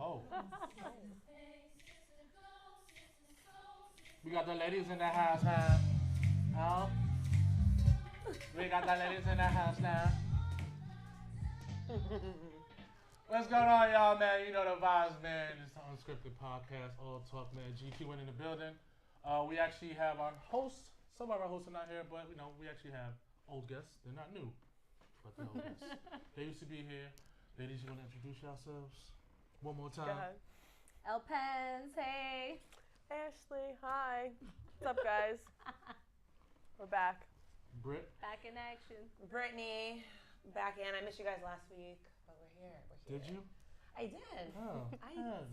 Oh. We got the ladies in the house now. Oh. We got the ladies in the house now. What's going on, y'all, man? You know the vibes, man. It's the Unscripted Podcast, All Talk, man. GQ went in the building. We actually have our hosts. Some of our hosts are not here, but, we actually have old guests. They're not new, but they're old guests. They used to be here. Ladies, you want to introduce yourselves one more time? Go ahead. El Pens, hey. Ashley, hi. What's up, guys? We're back. Britt? Back in action. Brittany, back in. I missed you guys last week, but we're here. Did you? I did. Oh. I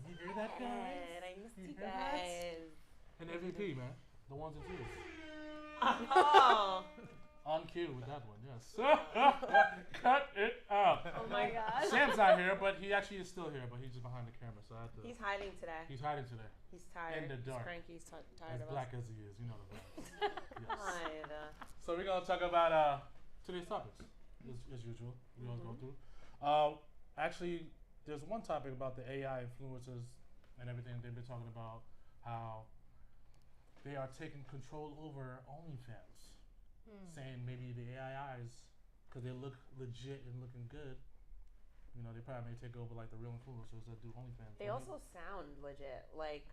You hear that, guys? I missed you hear that? guys. And MVP, man. The ones and twos. Oh. On cue with that one, yes. Cut it out. Oh my gosh. Sam's not here, but he actually is still here, but he's just behind the camera, so I have to. He's hiding today. He's hiding today. He's tired. In the dark. He's cranky. He's tired As of black us. as he is, you know the vibes. Yes. Hide. So we're gonna talk about today's topics, as usual. We always go through. Actually, there's one topic about the AI influencers and everything. They've been talking about how they are taking control over OnlyFans, saying maybe the AIs, because they look legit and looking good, they probably may take over like the real influencers that do OnlyFans. They also sound legit. Like,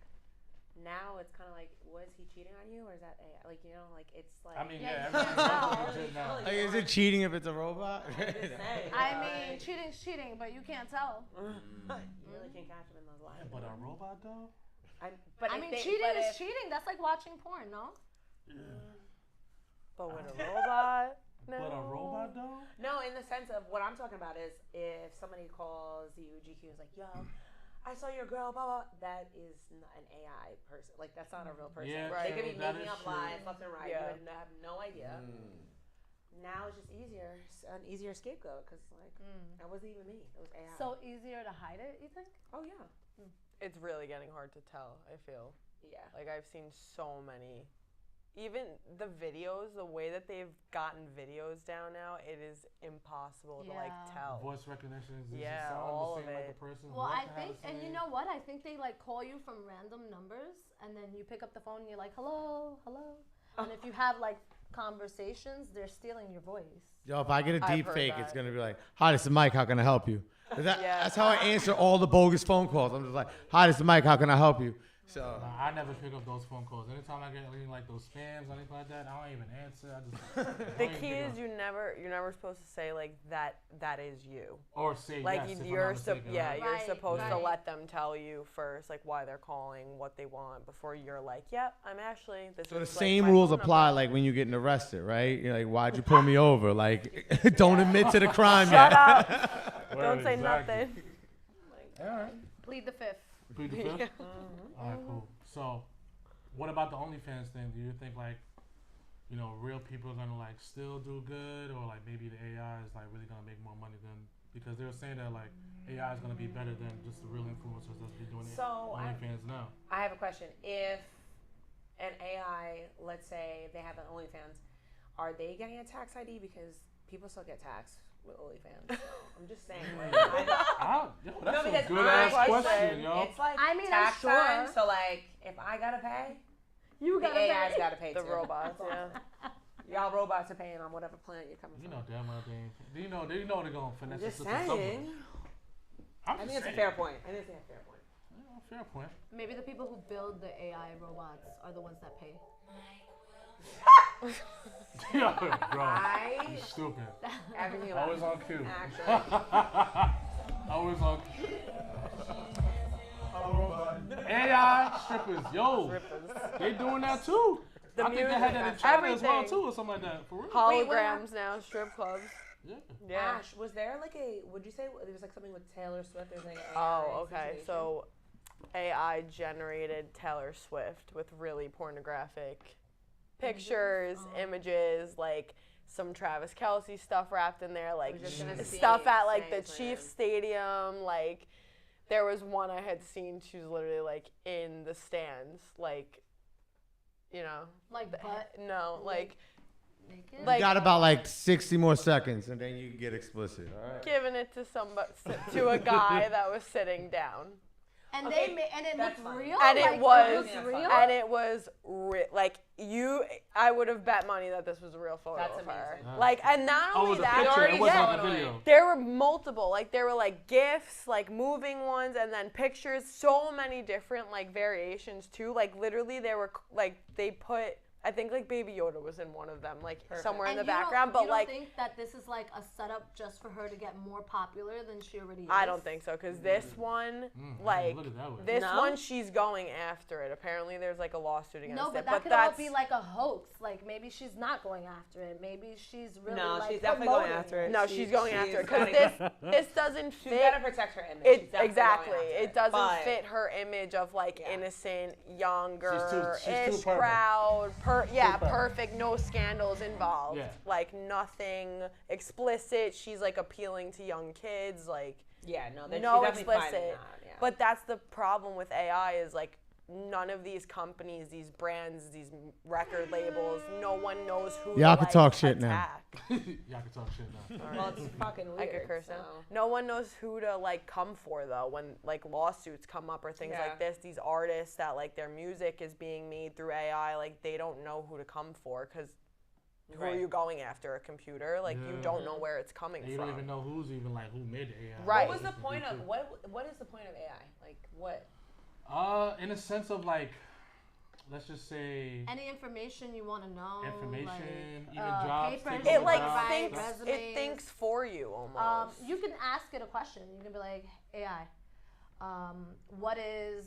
now it's kind of like, was he cheating on you, or is that AI? Like, it's like. I mean, Yeah, everything's it's legit now. really Like, is it cheating if it's a robot? I'm just saying. I mean, cheating's cheating, but you can't tell. You really can't catch him in those lines. Yeah, but a robot though? Cheating is cheating. That's like watching porn, no? Yeah. But with a robot? No. But a robot though? No, in the sense of what I'm talking about is if somebody calls you, GQ is like, yo, I saw your girl, blah, blah. That is not an AI person. Like, that's not a real person. Yeah, They could be that making is up true. lies left and right. Yeah. You would have no idea. Now it's just easier, an easier scapegoat, because, like, that wasn't even me. It was AI. So easier to hide it, you think? oh, yeah. It's really getting hard to tell, I feel. Yeah. Like, I've seen so many. Even the videos, the way that they've gotten videos down now, it is impossible to, like, Yeah. tell. Voice recognition is Yeah, sound all the of same like it. the person. Well, look I have think, the and you same. know what? I think they like call you from random numbers, and then you pick up the phone and you're like, hello, hello. And if you have like conversations, they're stealing your voice. Yo, if I get a I've deep heard fake, that. it's going to be like, hi, this is Mike. How can I help you? Yeah. That's how I answer all the bogus phone calls. I'm just like, hi, this is Mike. How can I help you? So Nah, I never pick up those phone calls. Anytime I get like those spams or anything like that, I don't even answer. I just The don't even key pick is up. you're never supposed to say, like, that is you. Or say Like, yes. if I'm you're not mistaken, yeah, right? you're Right, supposed to right. let them tell you first, like, why they're calling, what they want, before you're like, yep, I'm Ashley. This So the is like, same my rules phone apply number." like when you're getting arrested, right? You're like, why'd you pull me over? Like, don't admit to the crime Shut yet. up. Word, Don't say exactly. nothing. All right. Plead the fifth. Plead the fifth? All right, cool. So, what about the OnlyFans thing? Do you think like, real people are gonna like still do good, or like maybe the AI is like really gonna make more money than, because they're saying that like AI is gonna be better than just the real influencers that's be doing So, OnlyFans now. I have a question. If an AI, let's say they have an OnlyFans, are they getting a tax ID? Because people still get taxed with OnlyFans. So I'm just saying. Like, That's because a good ass I- question, yo. it's like I mean, I'm tax sure. time. So like, if I gotta pay, You the gotta AI's pay. gotta pay The too. robots, yeah. Y'all robots are paying on whatever planet you're coming You from. know damn well they ain't. Do you know they're gonna finesse Just the system somewhere. saying. I'm I just think it's a saying. fair point. I think it's a fair point. Yeah, fair point. Maybe the people who build the AI robots are the ones that pay. Yo, bro, I you stupid. everything about Always on cue. actually. Always on cue. AI strippers, yo, they doing that too. The I think they music, had that in China as well everything. too, or something like that. For real. Holograms now, strip clubs. Yeah. Yeah. Ash, was there like a? Would you say there was like something with Taylor Swift? There's like an AI Oh, okay. situation? So AI generated Taylor Swift with really pornographic pictures, images, like some Travis Kelce stuff wrapped in there, like was just gonna stuff say, at like the same, Chiefs man. Stadium. Like there was one I had seen. She was literally like in the stands, like Like butt no, like naked. You like got about like 60 more seconds, and then you can get explicit. All right. giving it to somebody, to a guy that was sitting down. And Okay, and it that's looked fine. real. And like, it was, looked That's real. fine. and it was like I would have bet money that this was a real photo That's of her. amazing. Like, and not Oh, only the that, picture. It wasn't yeah, like a video. there were multiple, like there were like GIFs, like moving ones, and then pictures. So many different like variations too. Like literally, there were like they put. I think like Baby Yoda was in one of them, like somewhere in And the background. But you like, don't think that this is like a setup just for her to get more popular than she already is? I don't think so, because this one, like look at that way. this No? one, she's going after it. Apparently, there's like a lawsuit against No, it. but that could all be like a hoax. Like maybe she's not going after it. Maybe she's really No, like she's definitely going promoting after it. no, she's going after it because gotta- this doesn't She's fit. got to protect her image. It She's definitely exactly. going after It doesn't But- fit her image of like Yeah. innocent, younger she's too ish perfect. crowd. perfect. Perfect. No scandals involved. Yeah. Like nothing explicit. She's like appealing to young kids. Like Yeah, no, no she's definitely fighting explicit. that, yeah. But that's the problem with AI is like none of these companies, these brands, these record labels, no one knows who Y'all to, can like, talk shit now. attack. Y'all can talk shit now. Well, it's fucking weird. I could curse now. so. No one knows who to like come for though when like lawsuits come up or things Yeah. like this. These artists that like their music is being made through AI, like they don't know who to come for because who are Right. you going after? A computer? Like you Yeah. don't know where it's coming And you from. don't even know who's even like who made the AI. Right. What was the point of what is the point of AI? Like what? In a sense of like, let's just say Any information you want to know. information, like, even jobs. papers taking you It over like wanna jobs. write, thinks it resumes. thinks for you almost. You can ask it a question. You can be like, AI, what is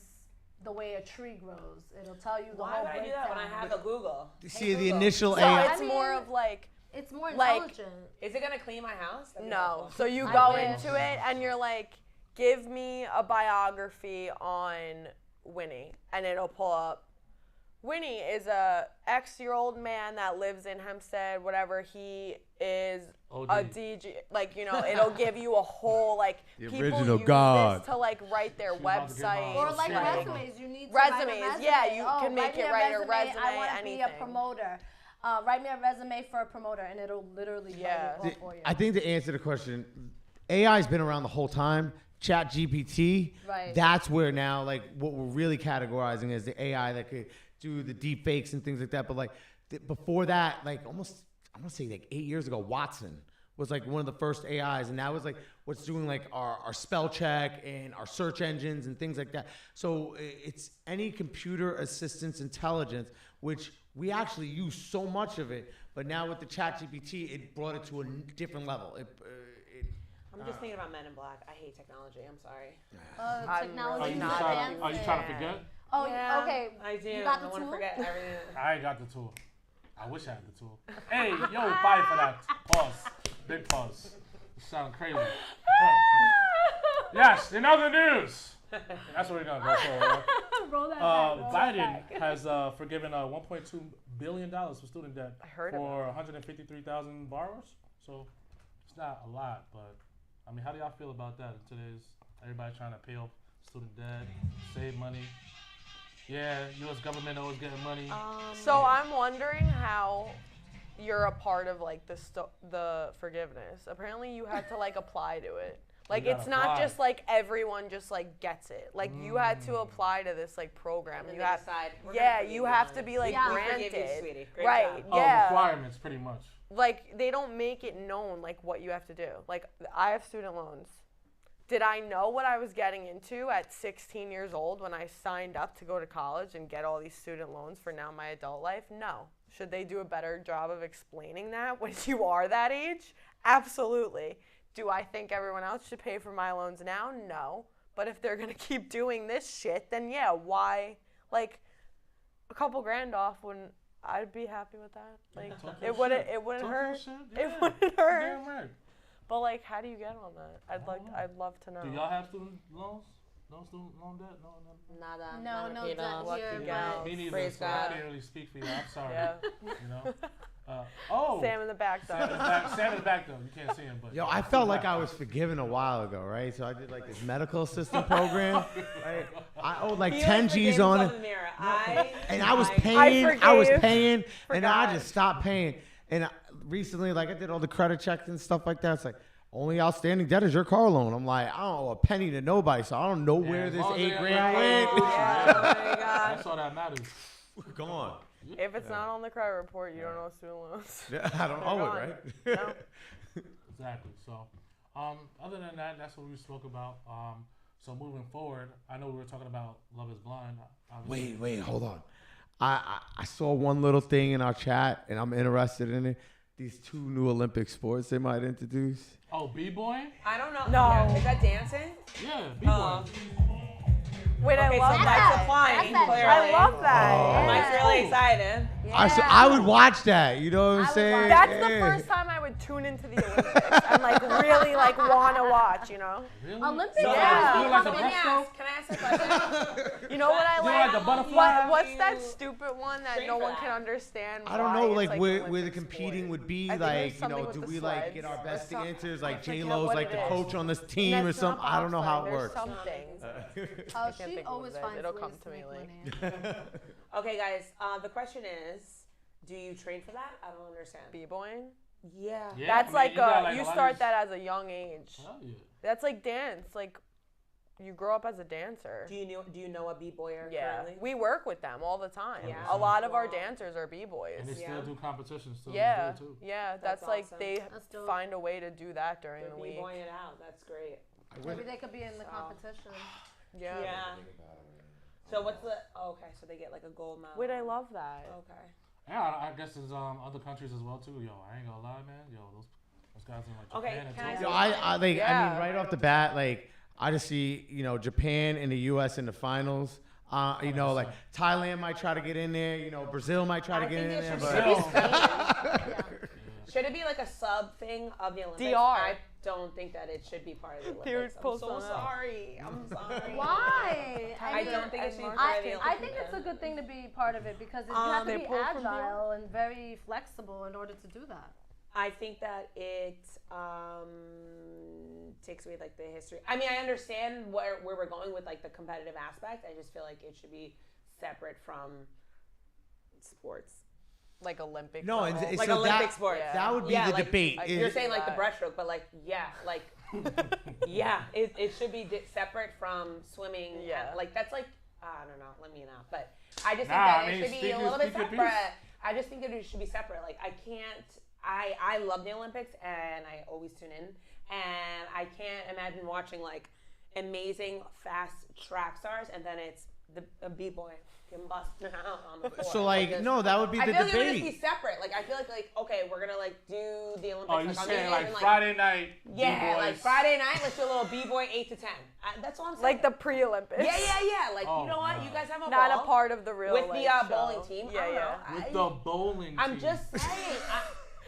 the way a tree grows? It'll tell you the Why whole would I do that when I breakdown. have a Google? See, the Google. initial so AI. it's I more mean- of like It's more like- intelligent. Is it gonna clean my house? That'd be no. helpful. So you I go wish. into it and you're like, give me a biography on Winnie, and it'll pull up. Winnie is a X-year-old man that lives in Hempstead, whatever. He is OG. a DJ. Like, you know, it'll give you a whole, like, The people original use God. this to, like, write their She's about to give website. my- Or like Yeah. resumes, you need to write a Resumes, resume. yeah, you Oh, can make me it write a I resume, want to be a anything. promoter. Write me a resume for a promoter, and it'll literally Yeah. write it all for you. I think to answer the question, AI's been around the whole time. Chat GPT, Right. that's where now, like, what we're really categorizing is the AI that could do the deep fakes and things like that. But, like, before that, like, almost, I want to say, like, 8 years ago, Watson was, like, one of the first AIs. And that was, like, what's doing, like, our spell check and our search engines and things like that. So it's any computer assistance intelligence, which we actually use so much of it. But now with the Chat GPT, it brought it to a different level. I'm just thinking about Men in Black. I hate technology. I'm sorry. I'm Technology Are really you not trying? a Are you fan. trying to forget? Oh, Yeah, okay. I do. You got I the want to tool? forget everything. I ain't got the tool. I wish I had the tool. Hey, yo, fight for that. Pause. Big pause. You sound crazy. Yes, in other news. That's what we're gonna go for. Roll that back. Roll that Biden back. has forgiven $1.2 billion for student debt I heard for 153,000 borrowers. So it's not a lot, but I mean, how do y'all feel about that in today's everybody trying to pay off student debt, save money? Yeah, U.S. government always getting money. So I'm wondering how you're a part of like the forgiveness. Apparently you had to like apply to it. Like You gotta it's not apply. just like everyone just like gets it. Like you had to apply to this like program. And then You they have decide, we're yeah, gonna forgive you have to honey. be like Yeah. We granted. forgive you, sweetie. Great Right. job. Oh, Yeah. requirements, pretty much. Like they don't make it known like what you have to do. Like I have student loans. Did I know what I was getting into at 16 years old when I signed up to go to college and get all these student loans for now my adult life? No. Should they do a better job of explaining that when you are that age? Absolutely. Do I think everyone else should pay for my loans now? No. But if they're going to keep doing this shit, then yeah, why? Like a couple grand off wouldn't I'd be happy with that. Like Talk your it wouldn't shit. it wouldn't Talk your hurt. shit, It yeah. wouldn't hurt. Damn right. But like, how do you get on that? I'd love to know. Do y'all have student loans? No student loan debt? No, no. Nada. No, nada, no you debt know. Lucky here. gal. Me neither. Praise So I God. can't really speak for you. I'm sorry. Yeah. You know. Oh. Sam in the back Sam in the though. back. Sam in the back though. You can't see him, but. Yo, I felt like I was forgiven a while ago, right? So I did like this medical assistant program. Right? I owed like He 10 like G's forgave on himself it. in the mirror. And I was I paying, and then I Forgot. just stopped paying. And recently, like I did all the credit checks and stuff like that. It's like, only outstanding debt is your car loan. I'm like, I don't owe a penny to nobody, so I don't know where as this long as they- $8,000 yeah. went. Oh my god. That's all that matters. Gone. If it's not on the credit report, you don't know student loans. I don't They're owe gone. it, right? No. Exactly. So, other than that, that's what we spoke about. So moving forward, I know we were talking about Love Is Blind. Obviously. Wait, hold on. I saw one little thing in our chat, and I'm interested in it. These 2 new Olympic sports they might introduce. Oh, b-boy? I don't know. No. Yeah, is that dancing? Yeah, b-boy. Wait, I Okay, love so that. Mike's applying, That's that clearly. I love that. Mike's really excited. I would watch that. You know what I'm I would saying? watch That's the Yeah. first time I would tune into the Olympics and like really like want to watch, you know? Really? Olympics So, Yeah. do you like the Can I breaststroke? ask? Can I ask a question? You know what I Do you like the like? butterfly? What's that stupid one that Train no for one that. can understand? I don't why know, it's, like where the Olympic competing sport? would be, I think there's like, you know, something do with we the like get sleds our or best some- answers? I Like forget J-Lo's what like it the is. coach on this team And or it's not something. I don't know how it bobsledding, works. There's something. Oh, can't she think of always what it is. finds It'll ways come to to me make later. money. Okay, guys. The question is, do you train for that? I don't understand. B-boying? Yeah. Yeah, That's I mean, like, you got, you a lot start of that as a young age. Hell yeah. That's like dance. Like, you grow up as a dancer. Do you know a b-boyer Yeah, currently? we work with them all the time. Yeah. A lot of our Wow. dancers are b-boys. And they Yeah. still do competitions still Yeah, too. yeah. That's That's like awesome. they That's dope. find a way to do that during They're the week. b-boying it out. That's great. Maybe they could be in the So. competition. Yeah. Yeah. So what's the? Oh, okay, so they get like a gold medal. Wait, I love that. Okay. Yeah, I guess there's other countries as well too. Yo, I ain't gonna lie, man. Yo, those guys in like Okay, Japan and can I Tokyo. Yo, I mean, Yeah. right off the bat, like I just see, you know, Japan and the U.S. in the finals. You know, like Thailand might try to get in there. You know, Brazil might try to I get think in it there. should But be Spain. Yeah. Should it be like a sub thing of the Olympics? DR. I don't think that it should be part of the Dude, Olympics. I'm post so on that. sorry. I'm sorry. Why? I mean, don't think it should be I part of the I Olympics. think it's a good thing to be part of it because you have to They be pull from agile and very flexible in order to do that. I think that it takes away like the history. I mean, I understand where we're going with like the competitive aspect. I just feel like it should be separate from sports. Like Olympic. no, level. and Like so Olympic that, sports. Yeah. that would be Yeah, the like, debate. I- You're Is saying like the that- breaststroke, but like yeah, it should be separate from swimming. and, Yeah. like that's like I don't know. Let me know, but I just think Nah, that I mean, it should be speak a your- little bit speak your piece. separate. I just think that it should be separate. Like I can't. I love the Olympics and I always tune in, and I can't imagine watching like amazing fast track stars and then it's a b-boy getting busted out on the floor. So like, just- no, that would be I the feel like it would just debate. be separate. Like I feel like okay, we're gonna like do the Olympics. Oh, you like, on saying New like Year's and, Friday night? Yeah, B-boys. like Friday night, let's do a little b-boy 8 to 10. That's all I'm saying. Like the pre-Olympics. yeah. Like Oh, you know what? no. You guys have a Not ball a part of the real with the like, bowling show. team. Yeah, I don't yeah. know. With the bowling I'm team. just saying.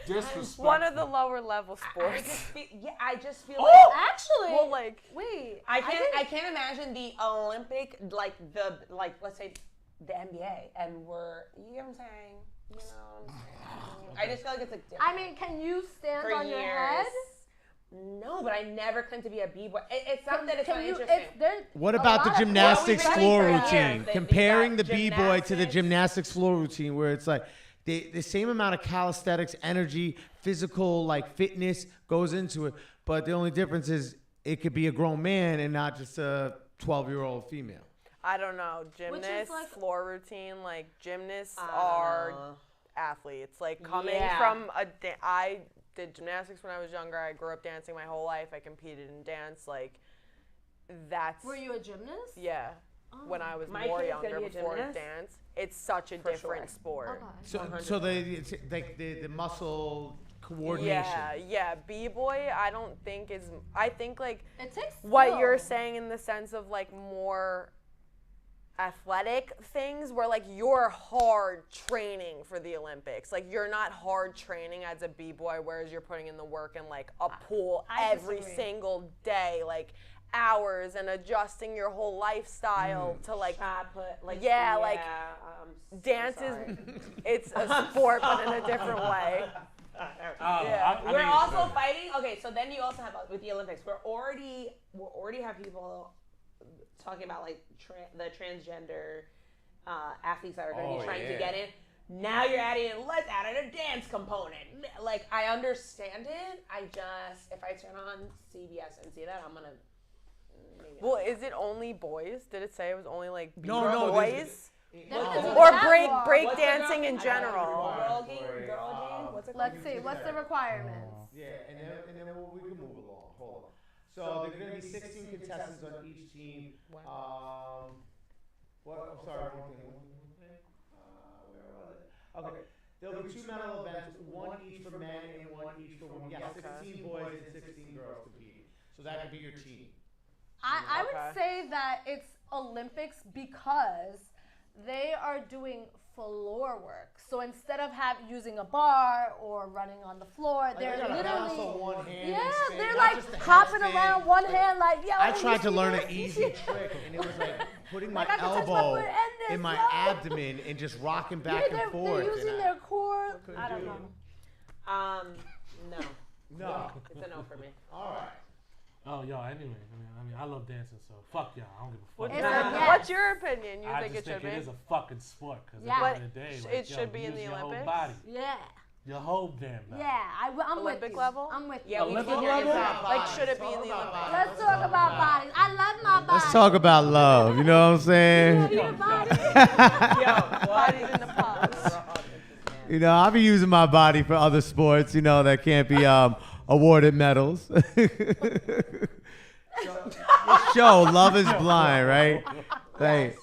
Disrespectful. One of the lower level I just sports. feel, I just feel Oh! Actually, Well, like, wait. I think- can't imagine the Olympic like let's say the NBA and we're you know what I'm saying? You know what I'm saying? I just feel like it's like different. I mean, can you stand for on your years. head? No, but I never claimed to be a b-boy. It's not that it's Can not you, interesting. if there, What a about the lot of- gymnastics Well, we've been floor doing for routine? years. They Comparing the got b-boy to the gymnastics. gymnastics floor routine, where it's like the same amount of calisthenics, energy, physical like fitness goes into it, but the only difference is it could be a grown man and not just a 12-year-old female. I don't know, gymnasts, like- floor routine, like gymnasts I don't are know. athletes. Like coming Yeah. from I did gymnastics when I was younger. I grew up dancing my whole life. I competed in dance. Like that's Were you a gymnast? yeah. When I was My more kid's gonna younger be a before gymnast. dance, it's such a For different sure. sport. Okay. So it's like the muscle coordination. Yeah. B-boy, I don't think is. I think like It takes what skill. you're saying in the sense of like more athletic things where like you're hard training for the Olympics. Like you're not hard training as a b-boy, whereas you're putting in the work in like a pool I every disagree. single day, like hours and adjusting your whole lifestyle to like Shot put like Yeah, like, I'm dance sorry. is it's a sport but in a different way. Yeah. We're also fighting. Okay, so then you also have with the Olympics. We already have people talking about like the transgender athletes that are going to be trying to get in. Now you're adding in, let's add in a dance component. Like, I understand it. I just, if I turn on CBS and see that, I'm gonna. Well, is it only boys? Did it say it was only like No, boys? There's Or a break What's the dancing in girl- general? Girl game? What's it called? Let's see. What's the requirements? Yeah, and then we can move along. Hold on. So there's going to be 16 contestants on each team. What? I'm sorry. Where was it? Okay. There'll be 2 medal events, one each for men and one each for women. Yeah, 16 boys and 16 girls competing. So that could be your team. I would say that it's Olympics because they are doing floor work. So instead of using a bar or running on the floor, they're literally they're like hopping around one hand like I tried to learn an easy trick and it was like putting my elbow in my abdomen and just rocking back and forth. They're using their core. I don't know. No. It's a no for me. All right. Oh, yo, anyway, I love dancing, so fuck y'all. I don't give a fuck. What's your opinion? You I think just it should think be? it is a fucking sport, because Yeah. at the end of the day, like, It should be in use the your whole Olympics? body, Yeah. your whole damn body. Yeah. I'm with Olympic you. level? I'm with you. Yeah, we Olympic can't level? Like, should it be in the Olympics? Let's talk about bodies. I love my body. Let's talk about love. You know what I'm saying? Your body. Bodies in the pods. You know, I'll be using my body for other sports, you know, that can't be awarded medals. Show Love is Blind, right? Like,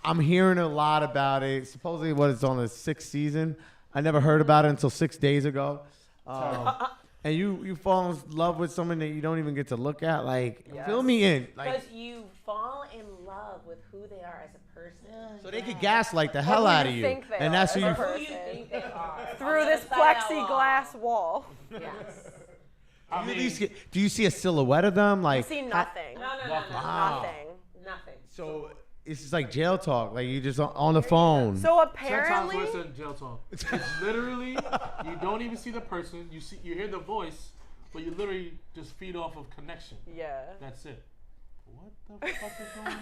I'm hearing a lot about it. Supposedly, it's on the 6th season. I never heard about it until 6 days ago. And you fall in love with someone that you don't even get to look at. Like, fill me in. Like, Because you fall in love with who they are as a person. so they could gaslight the hell who out you of you, think they and are that's who as a you. person. Who you think they are. Through On this the other side of that plexiglass wall. Yes. I Do you, at mean, least do you see a silhouette of them? I Like, see nothing. No. Wow. Nothing. Nothing. so it's just like jail talk. Like you just on the phone. So 10 times apparently, worse than jail talk. It's literally, you don't even see the person. You hear the voice, but you literally just feed off of connection. yeah. That's it. What the fuck is going on?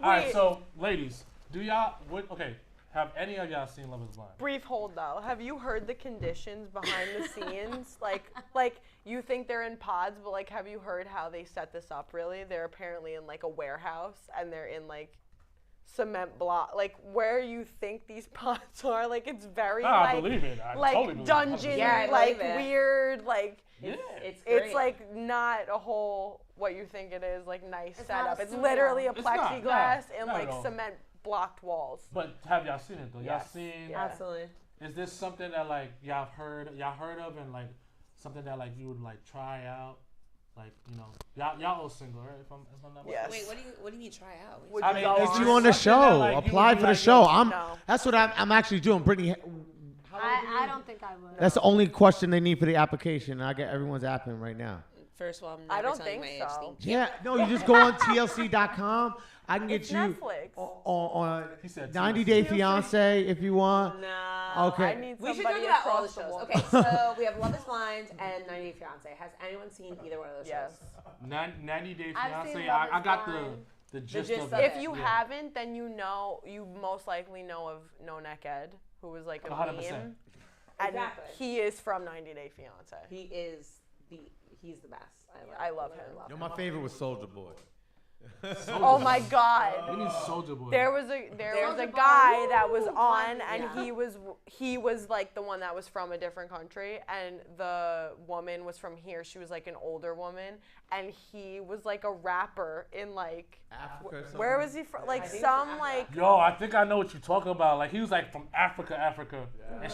All right, so ladies, okay, have any of y'all seen Love is Blind? Brief hold though. Have you heard the conditions behind the scenes? Like you think they're in pods, but like, have you heard how they set this up? Really, they're apparently in like a warehouse, and they're in like cement block, like where you think these pods are. Like it's very I believe it. I like totally believe it. dungeon, Yeah, I like believe it. weird, like. Yeah. It's great. It's like not a whole what you think it is, like nice It's not setup. a It's studio. literally a It's not, plexiglass no, and not like at all. cement blocked walls. But have y'all seen it though? Y'all Yes. seen? Yeah. Absolutely. Is this something that like y'all heard of, and like something that like you would like try out? Like, you know, y'all all single, right? If I'm not Yes. Wait, what do you mean try out? Would I you mean, go it's Get on? you on the something that, show. like, you Apply would be for the like, show. yo, No. That's what I'm actually doing. Brittany, I don't think I would. that's the only question they need for the application. And I get everyone's apping right now. First of all, I'm I never don't telling think my age. so. Thank you. Yeah, no, you just go on TLC.com. I can get It's you Netflix. on He said 90 Day Fiance if you want. No. Okay. I need We should somebody talk about all the across the shows. wall. Okay, so we have Love is Blind and 90 Day Fiance. Has anyone seen either one of those Yes. shows? 90 Day I've seen Fiance. Love I is got Blind. the gist gist of of it. If you Yeah. haven't, then you most likely know of No Neck Ed, who was like a 100%. meme. And Exactly. he is from 90 Day Fiance. He's the best. I love him. You know, my favorite was Soldier Boy. Oh my God. We need Soldier Boy. There was a Soldier Boy. guy that was Woo! on, and Yeah. he was like the one that was from a different country, and the woman was from here. She was like an older woman, and he was like a rapper in like Africa or where was he from? Like I think some it's like Yo, I think I know what you're talking about. Like he was like from Africa, and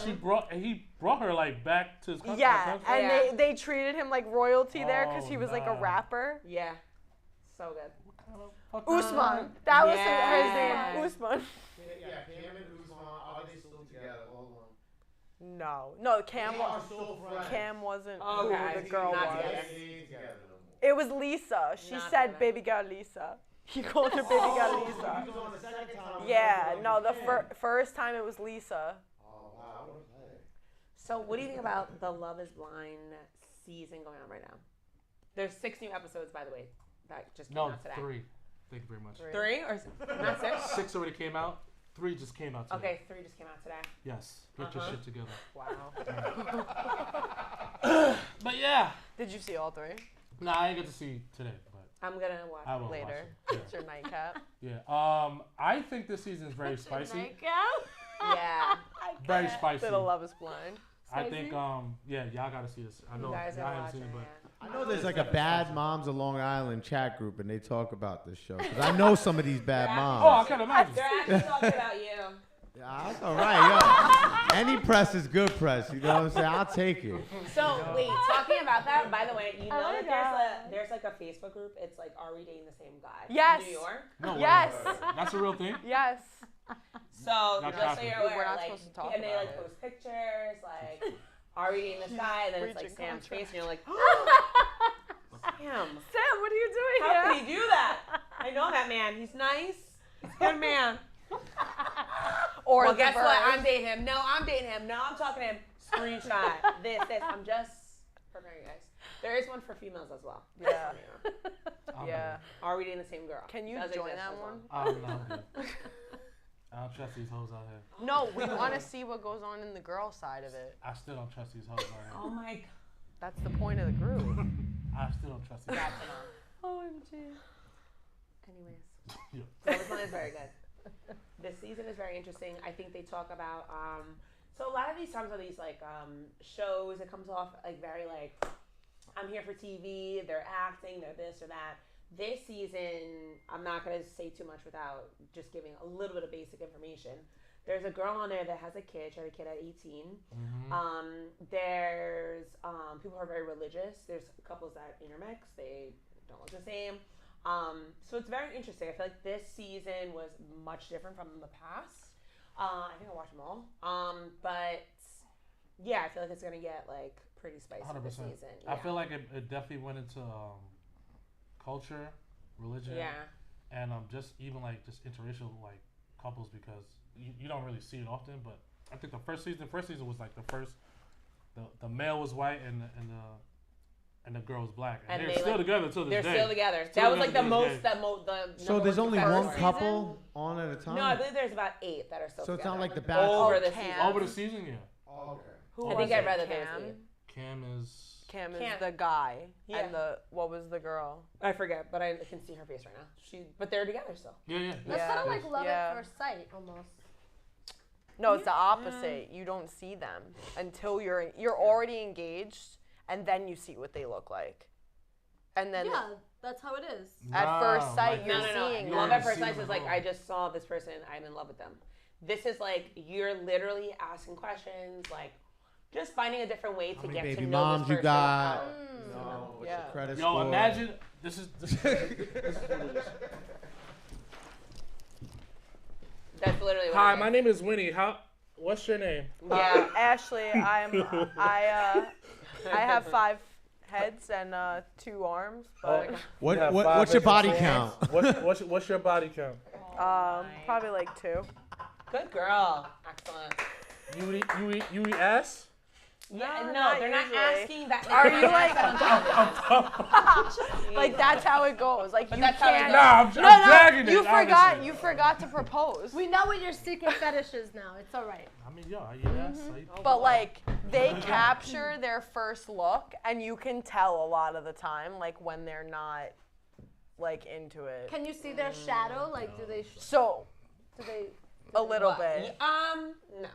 he brought her like back to his country. yeah, and Yeah. they treated him like royalty there because Oh, he was like a nah. rapper. Yeah. So good. Usman, that was Yeah. his name. Usman. Yeah, Cam and Usman, are they still together? Hold on. No, Cam wasn't Okay, who the girl not was. together. It was Lisa. She Not said together. baby girl Lisa. He called her baby girl Lisa. Yeah, no, the first time it was Lisa. So what do you think about the Love is Blind season going on right now? There's 6 new episodes, by the way, that just came No, out today. 3. Thank you very much. 3 or not 6? 6 already came out. 3 just came out today. Okay, 3 just came out today. Yes. Get your shit together. Wow. But yeah. Did you see all 3? Nah, I didn't get to see today, but I'm gonna watch I will Later. watch it. It's your nightcap. Yeah. I think this season is very spicy. Yeah. Very spicy. Little Love Is Blind. I think yeah, y'all gotta see this. I know You guys y'all are haven't seen watching it, but I know there's like a Bad Moms of Long Island chat group, and they talk about this show. 'Cause I know some of these bad oh, I moms. can imagine. They're actually talking about you. Yeah, that's all right, yo. Any press is good press. You know what I'm saying? I'll take it. So wait, talking about that, by the way, you know my that there's like a Facebook group. It's like, are we dating the same guy? Yes. In New York. No way. Yes. That's a real thing. Yes. So Not just so capping. you're aware, We're not like, supposed to talk and they about like it. post pictures, like, are we dating this guy? And then it's like Breaching Sam's contract. face, and you're like, Sam, Sam, what are you doing how can he do that? I know that man. He's nice. He's a good man. Or Well, the guess what? bird. I'm dating him. No, I'm dating him. No, I'm talking to him. Screenshot. This. I'm just preparing you guys. There is one for females as well. Yeah. Yeah. Are we dating the same girl? Can you Does join exist that as well. one? No, I'm good. I don't trust these hoes out here. No, we want to see what goes on in the girl side of it. I still don't trust these hoes out here. Oh my god. That's the point of the group. I still don't trust these hoes. OMG. Anyways. Yeah. So this one is very good. This season is very interesting. I think they talk about so a lot of these times on these like shows, it comes off like very like, I'm here for TV, they're acting, they're this or that. This season, I'm not gonna say too much without just giving a little bit of basic information. There's a girl on there that has a kid. She had a kid at 18. There's people who are very religious. There's couples that intermix. They don't look the same. So it's very interesting. I feel like this season was much different from the past. I think I watched them all. But yeah, I feel like it's gonna get like pretty spicy 100%. this season. I feel like it definitely went into culture, religion, and just even like just interracial like couples, because you don't really see it often. But I think the first season was like the male was white and the girl was black, and they're still together till this day. They're still together. That was like the most. So there's only one season? couple on at a time? No, I believe there's about 8 that are still So it's together. not like the Bachelor. over the Cam. season. Over the season, yeah. Oh, okay. Who I think was I'd it? rather there was Cam? 8. Cam is. Cam is Cam. the guy. Yeah. And what was the girl? I forget, but I can see her face right now. But they're together still. Yeah. That's Yeah. kind of like love Yeah. at first sight, almost. No, it's the opposite. You don't see them until you're already engaged, and then you see what they look like. And then Yeah, that's how it is. at first sight, like you're this. seeing Love them. at first See sight them is like, at all. I just saw this person, I'm in love with them. This is like, you're literally asking questions, like, just finding a different way to How many get to baby know moms this you person. got? Mm. No, what's Yeah. your credit Yo, score? imagine this is what it is. That's literally what Hi, it is. my name is Winnie. What's your name? Yeah. Ashley, I have 5 heads and 2 arms, but What's your body count? What's your body count? probably like 2. Good girl. Excellent. You eat ass? Yeah, no, not they're not usually. asking that. Are you like that's how it goes? Like you that's how it can't. goes. Nah, I'm dragging it. You forgot. obviously. You forgot to propose. We know what your secret fetish is now. It's all right. I mean, yo, I eat ass. I eat- But like they capture their first look, and you can tell a lot of the time, like when they're not like into it. Can you see their shadow? Like, do they? So Do they? a little What? bit No,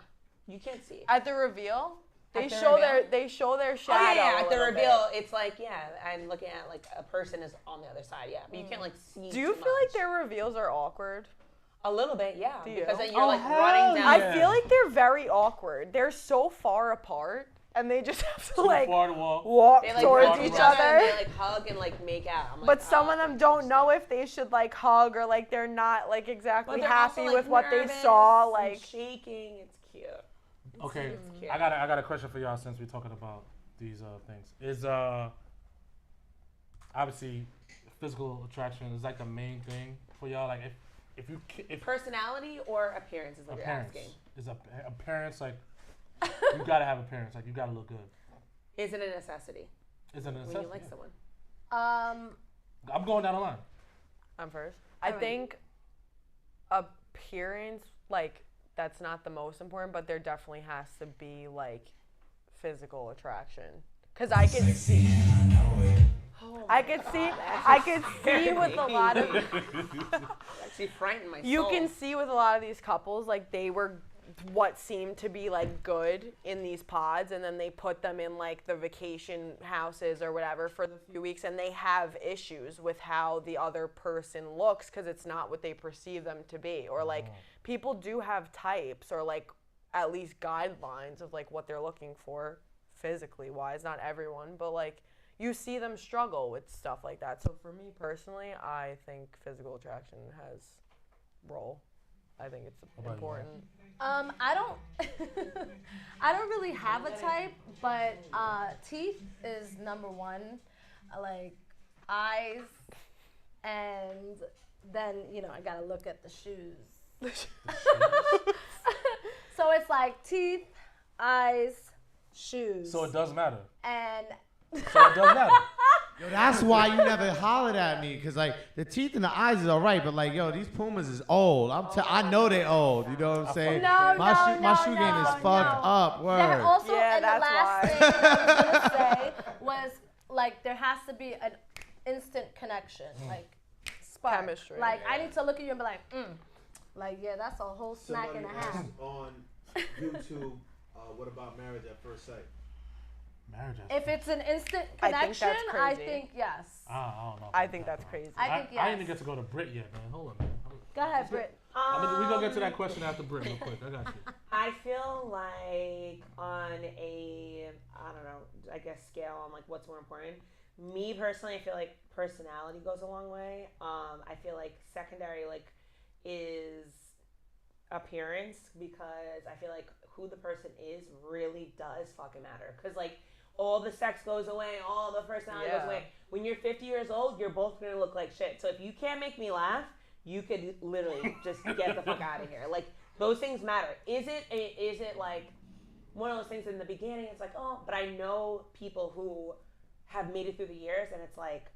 you can't see. at the reveal. They At the show reveal? they show their Oh shadow. yeah, a at the little reveal, it's like I'm looking at like a person is on the other side, but you can't like see. bit. Do you too feel like much. their reveals are awkward? A little bit, yeah, Do you? because then you're Oh, like hell running down. yeah. I feel like they're very awkward. They're so far apart, and they just have to like Far to walk. walk They like towards run each each other. other. And they like hug and like make out. I'm like, But some oh. of them don't know if they should like hug or like they're not like But exactly they're happy also, like, with what they nervous saw. and Like shaking. It's cute. Okay, cute. I got a question for y'all since we're talking about these things. Is obviously physical attraction is like the main thing for y'all. Like if Personality or appearance is what appearance you're asking. is appearance like you gotta have appearance, like you gotta look good. Is it a necessity Is it a when necessity? you like someone? I'm going down the line. I'm first. I Alright. think appearance like that's not the most important, but there definitely has to be like physical attraction. Cause I could see with a lot of Actually frightened my soul. you can see with a lot of these couples, like they were what seemed to be like good in these pods, and then they put them in like the vacation houses or whatever for the few weeks, and they have issues with how the other person looks because it's not what they perceive them to be, or like people do have types or like at least guidelines of like what they're looking for physically wise. Not everyone, but like you see them struggle with stuff like that. So for me personally, I think physical attraction has role. I think it's important. I don't I don't really have a type, but teeth is number one. Like eyes, and then I gotta look at the shoes. So it's like teeth, eyes, shoes. So it does matter. And So it does matter. Yo, that's why you never hollered at me, cause like the teeth and the eyes is alright, but like yo, these Pumas is old. I know they old. You know what I'm saying? My shoe game is fucked up. Word. Then also, Yeah, and the that's last why. thing I was gonna say was like there has to be an instant connection, like spark. Chemistry. Like I need to look at you and be like, like yeah, that's a whole snack and a half. On YouTube, what about marriage at first sight? Marriage. If it's an instant I think connection, that's I crazy. think yes. I don't know. I think that's crazy. I think I didn't even yes. get to go to Brit yet, man. Hold on, man. Go ahead, Britt. We're gonna get to that question after Brit real quick. I got you. I feel like on a, I don't know, I guess scale on like what's more important. Me personally, I feel like personality goes a long way. I feel like secondary like is appearance, because I feel like who the person is really does fucking matter. Because like all the sex goes away, all the personality goes away. When you're 50 years old, you're both gonna look like shit. So if you can't make me laugh, you could literally just get the fuck out of here. Like those things matter. Is it like one of those things in the beginning? It's like, oh, but I know people who have made it through the years, and it's like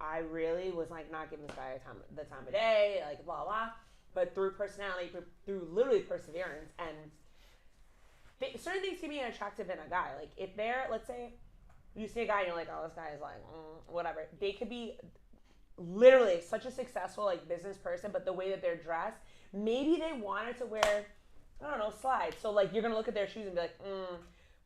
I really was like not giving this guy the time of day, like blah blah. But through personality, through literally perseverance, and certain things can be attractive in a guy. Like if they're, let's say, you see a guy and you're like, oh, this guy is like, whatever. They could be literally such a successful like business person, but the way that they're dressed, maybe they wanted to wear, I don't know, slides. So like you're gonna look at their shoes and be like,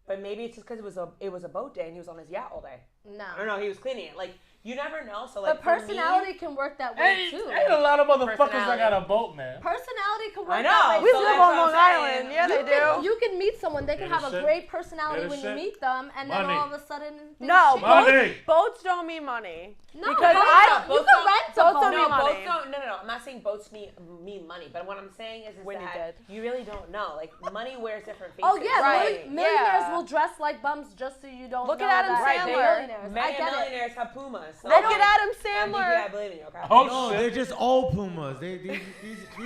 but maybe it's just because it was a boat day and he was on his yacht all day. No. I don't know. He was cleaning it. Like you never know. So like But personality can work that way too. Ain't a lot of motherfuckers that got a boat, man. Personality can work I know. that way We too. live on Long Island. Yeah, they do. You can meet someone. They can Hear have the a shit? great personality Hear the when you shit? meet them, and then Money. all of a sudden. No, shit. Money. boats don't mean money. No, because you can rent a boats boat. don't No, mean money. boats don't. No. I'm not saying boats mean money, but what I'm saying is When you that did. you really don't know. Like money wears different faces. Oh yeah, Right, millionaires yeah. will dress like bums just so you don't Look know at Adam that Sandler. they're millionaires. I Many get it. millionaires have Pumas. So Look at Adam I Sandler. believe in you. Okay. Oh No, shit. they're just old Pumas. These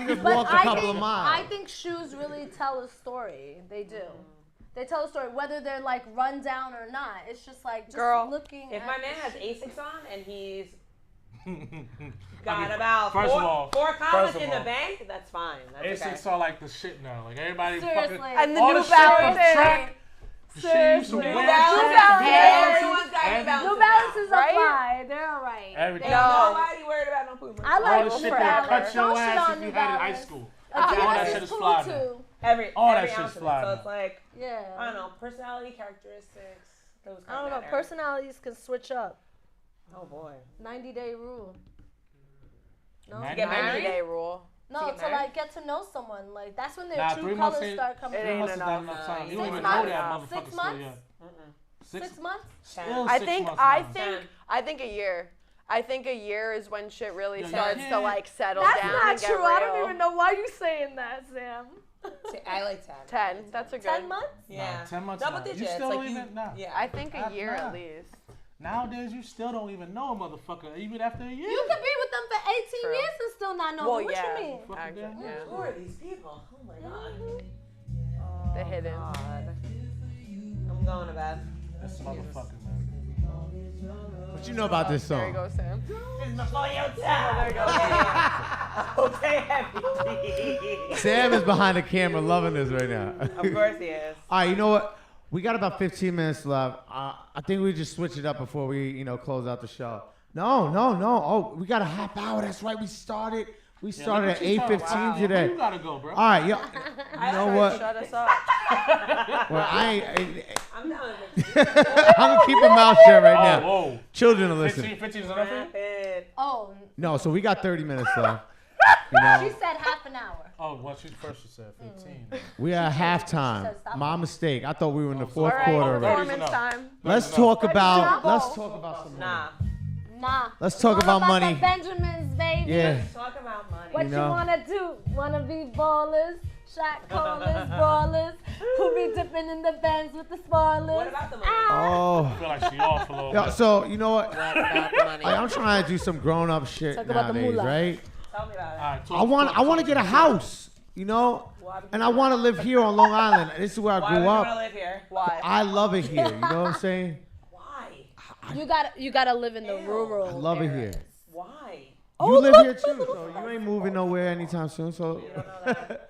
have But walked a couple of miles. I think shoes really tell a story. They do. They tell a story, whether they're like run down or not. It's just like just Girl, looking. If at my man the has shoes. Asics on and he's I got mean, about first four of all- commas first of in the all, bank, that's fine. That's okay. Asics are like the shit now. Like everybody Seriously. fucking And the all New the shit from Balance. track. The shit you used to Seriously. wear. New Balance. track, Everyone's got New and- Balances New Balances now. apply. They're all right. Everything. They- No. Nobody worried about no Pumas. I All like the New shit that Balance. cut your Don't shit ass on if you New had in high Balance. school. Adidas All that shit is is cool fly now. too. All that every shit's ounce of it. fly So now. it's like, Yeah. I don't know, personality characteristics. Those I don't kind know. of Personalities can switch up. Oh boy. 90-day rule. No, To get married? 90-day rule. no, get to married? like get to know someone. Like that's when their Nah, true 3 months colors ain't- start coming. It Three ain't months is not enough. enough time. You don't Six even months? know that motherfucker 6 still months? young. 6 months? Still I 6 think months I now. think I think a year. I think a year is when shit really Yeah, you starts to can't- like settle That's down not and get true. real. I don't even know why you saying that, Sam. I like 10. 10. That's a good. 10 months? Yeah. Nah, 10 months Double now. digits. You still like don't you, even nah. Yeah. I think a year Nah. at least. Nowadays, you still don't even know a motherfucker, even after a year. You could be with them for 18 True. years and still not know Well, them. What yeah. you mean? Fucking Actually, damn yeah. Who are these people? Oh my god. The hidden. God. I'm going to bed. This motherfucker, man. What you know about this There you song? go, Sam. It's before your time. Okay, happy. Sam is behind the camera loving this right now. Of course he is. All right, you know what? We got about 15 minutes left. I think we just switch it up before we, close out the show. No. Oh, we got a half hour. That's right. We started at 8:15 today. You gotta go, bro. All right, yo, you know what? Shut us up. Well, I'm down with it. I'm gonna keep my mouth shut right now. Whoa. Children are listening. 15 is enough for you? Rapid. Oh, No, so we got 30 minutes left. she said half an hour. Oh, well, she said 15. We are at halftime. Said stop. My mistake. I thought we were in the All fourth All right, quarter already. performance time. Let's enough. talk about some money. Nah. Nah. Let's talk All about money. The Benjamins, baby. Yeah. Let's talk about money. What You you, know? wanna do? Wanna be ballers, shot callers, brawlers, who be dipping in the Benz with the spoilers? What about the money? Oh. I feel like she off a little Yeah, bit. so you know what? What about the money? I'm trying to do some grown-up shit Talk about the nowadays, moolah. right? Tell me about it. All right, I want to get a house, and I want to live here on Long Island. This is where I Why grew would you want to up. live here? Why? I love it here. You know what I'm saying? Why? You gotta live in the rural. I love it here. Why? You live here too, so you ain't moving nowhere anytime soon. So You don't know that.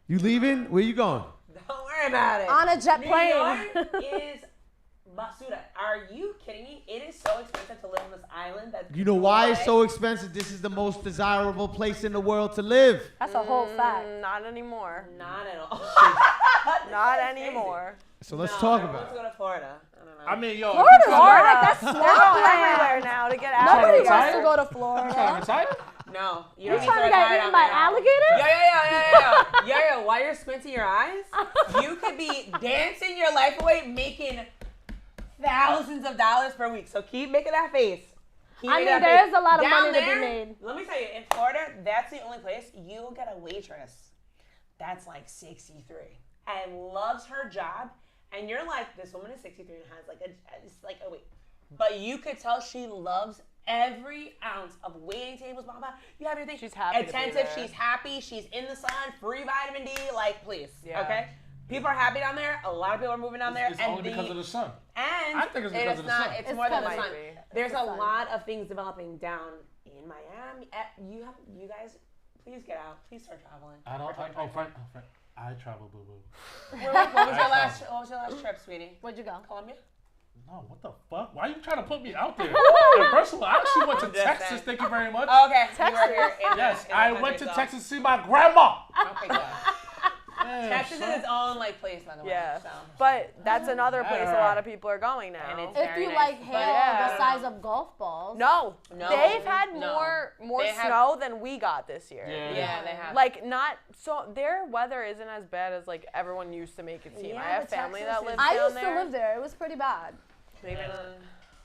you leaving? Where you going? Don't worry about it. On a jet New plane. York is basura. Are you kidding me? It is so expensive to live on this island that You know why it's so expensive? This is the most desirable place in the world to live. That's a whole fact. Not anymore. Not at all. Not That's crazy. anymore. So let's No, talk everyone about wants to it. go to Florida. I don't know. I mean, yo. Florida's if alright. That's They're swamp going land. everywhere now to get out Nobody of wants here. to go to you Florida. retire? No, you You don't need trying to retire get eaten down by there. alligators? Yo, while you're squinting your eyes, you could be dancing your life away, making thousands of dollars per week. So keep making that face. Keep I making mean, that there face. is a lot of Down money to be there, made. Let me tell you, in Florida, that's the only place you'll get a waitress that's like 63 and loves her job. And you're like, this woman is 63 and has like a wait. But you could tell she loves every ounce of waiting tables, blah, blah. You have your thing. She's happy to be Attentive, there. she's happy, she's in the sun, free vitamin D, like, please. Yeah. Okay? People are happy down there. A lot of people are moving down there. It's only because of the sun. And I think it's because of the sun. It's It's more than the because sun. of it. There's It's a the sun. lot of things developing down in Miami. You guys, please get out. Please start traveling. Frank, I travel, boo boo. What was your last trip, sweetie? Where'd you go? Colombia? No, what the fuck? Why are you trying to put me out there? And first of all, I actually went to Just Texas. saying. Thank you very much. Okay. Texas? You were here in Yes, in the I country, went to so- Texas to see my grandma. Okay, good. Yeah, Texas son. is its own place, by the way. Yeah. So. But that's another place a lot of people are going now. And it's If very you nice. like But- hail yeah. the size of golf balls. No, No. they've had No. more They have- snow than we got this year. Yeah, they have. Like not so their weather isn't as bad as like everyone used to make it seem. Yeah, I have but family Texas that is- lives I down used there. to live there. It was pretty bad.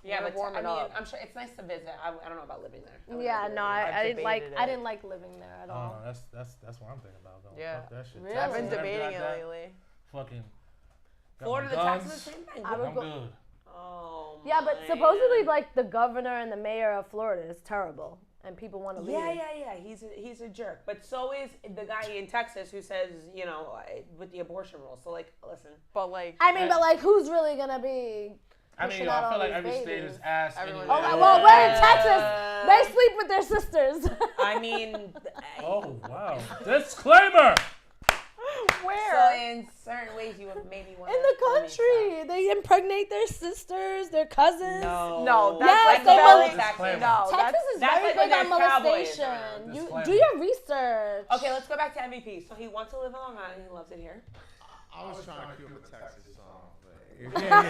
Yeah, We're but warming up. I'm sure it's nice to visit. I don't know about living there. I would Yeah, never no, live there. I didn't like. debated I it. didn't like living there at all. Oh, that's what I'm thinking about. Though. Yeah. Fuck that shit. Really? I've been Texas, debating everything it like that. lately. Fucking. got Florida my to guns. Texas, the same thing. I would I'm go- good. Oh. Yeah, but my. supposedly like the governor and the mayor of Florida is terrible, and people want to leave. Yeah. He's a jerk. But so is the guy in Texas who says, with the abortion rules. So like, listen. But like I mean, but like, who's really gonna be? I mean, pushing yo, out I all feel like these every state babies? is ass. Everyone anyway. is. Oh, well, we're in Texas. They sleep with their sisters. I mean, Oh wow! Disclaimer. so where? in certain ways you would maybe want In the country, they impregnate their sisters, their cousins. No, that's Yes, like they spelling. will- Disclaimer. No, Texas is that's very like big when on there's cowboys molestation. around. You Disclaimer. do your research. Okay, let's go back to MVP. So he wants to live in Long Island. He loves it here. I was trying to cue up a Texas song. Yeah.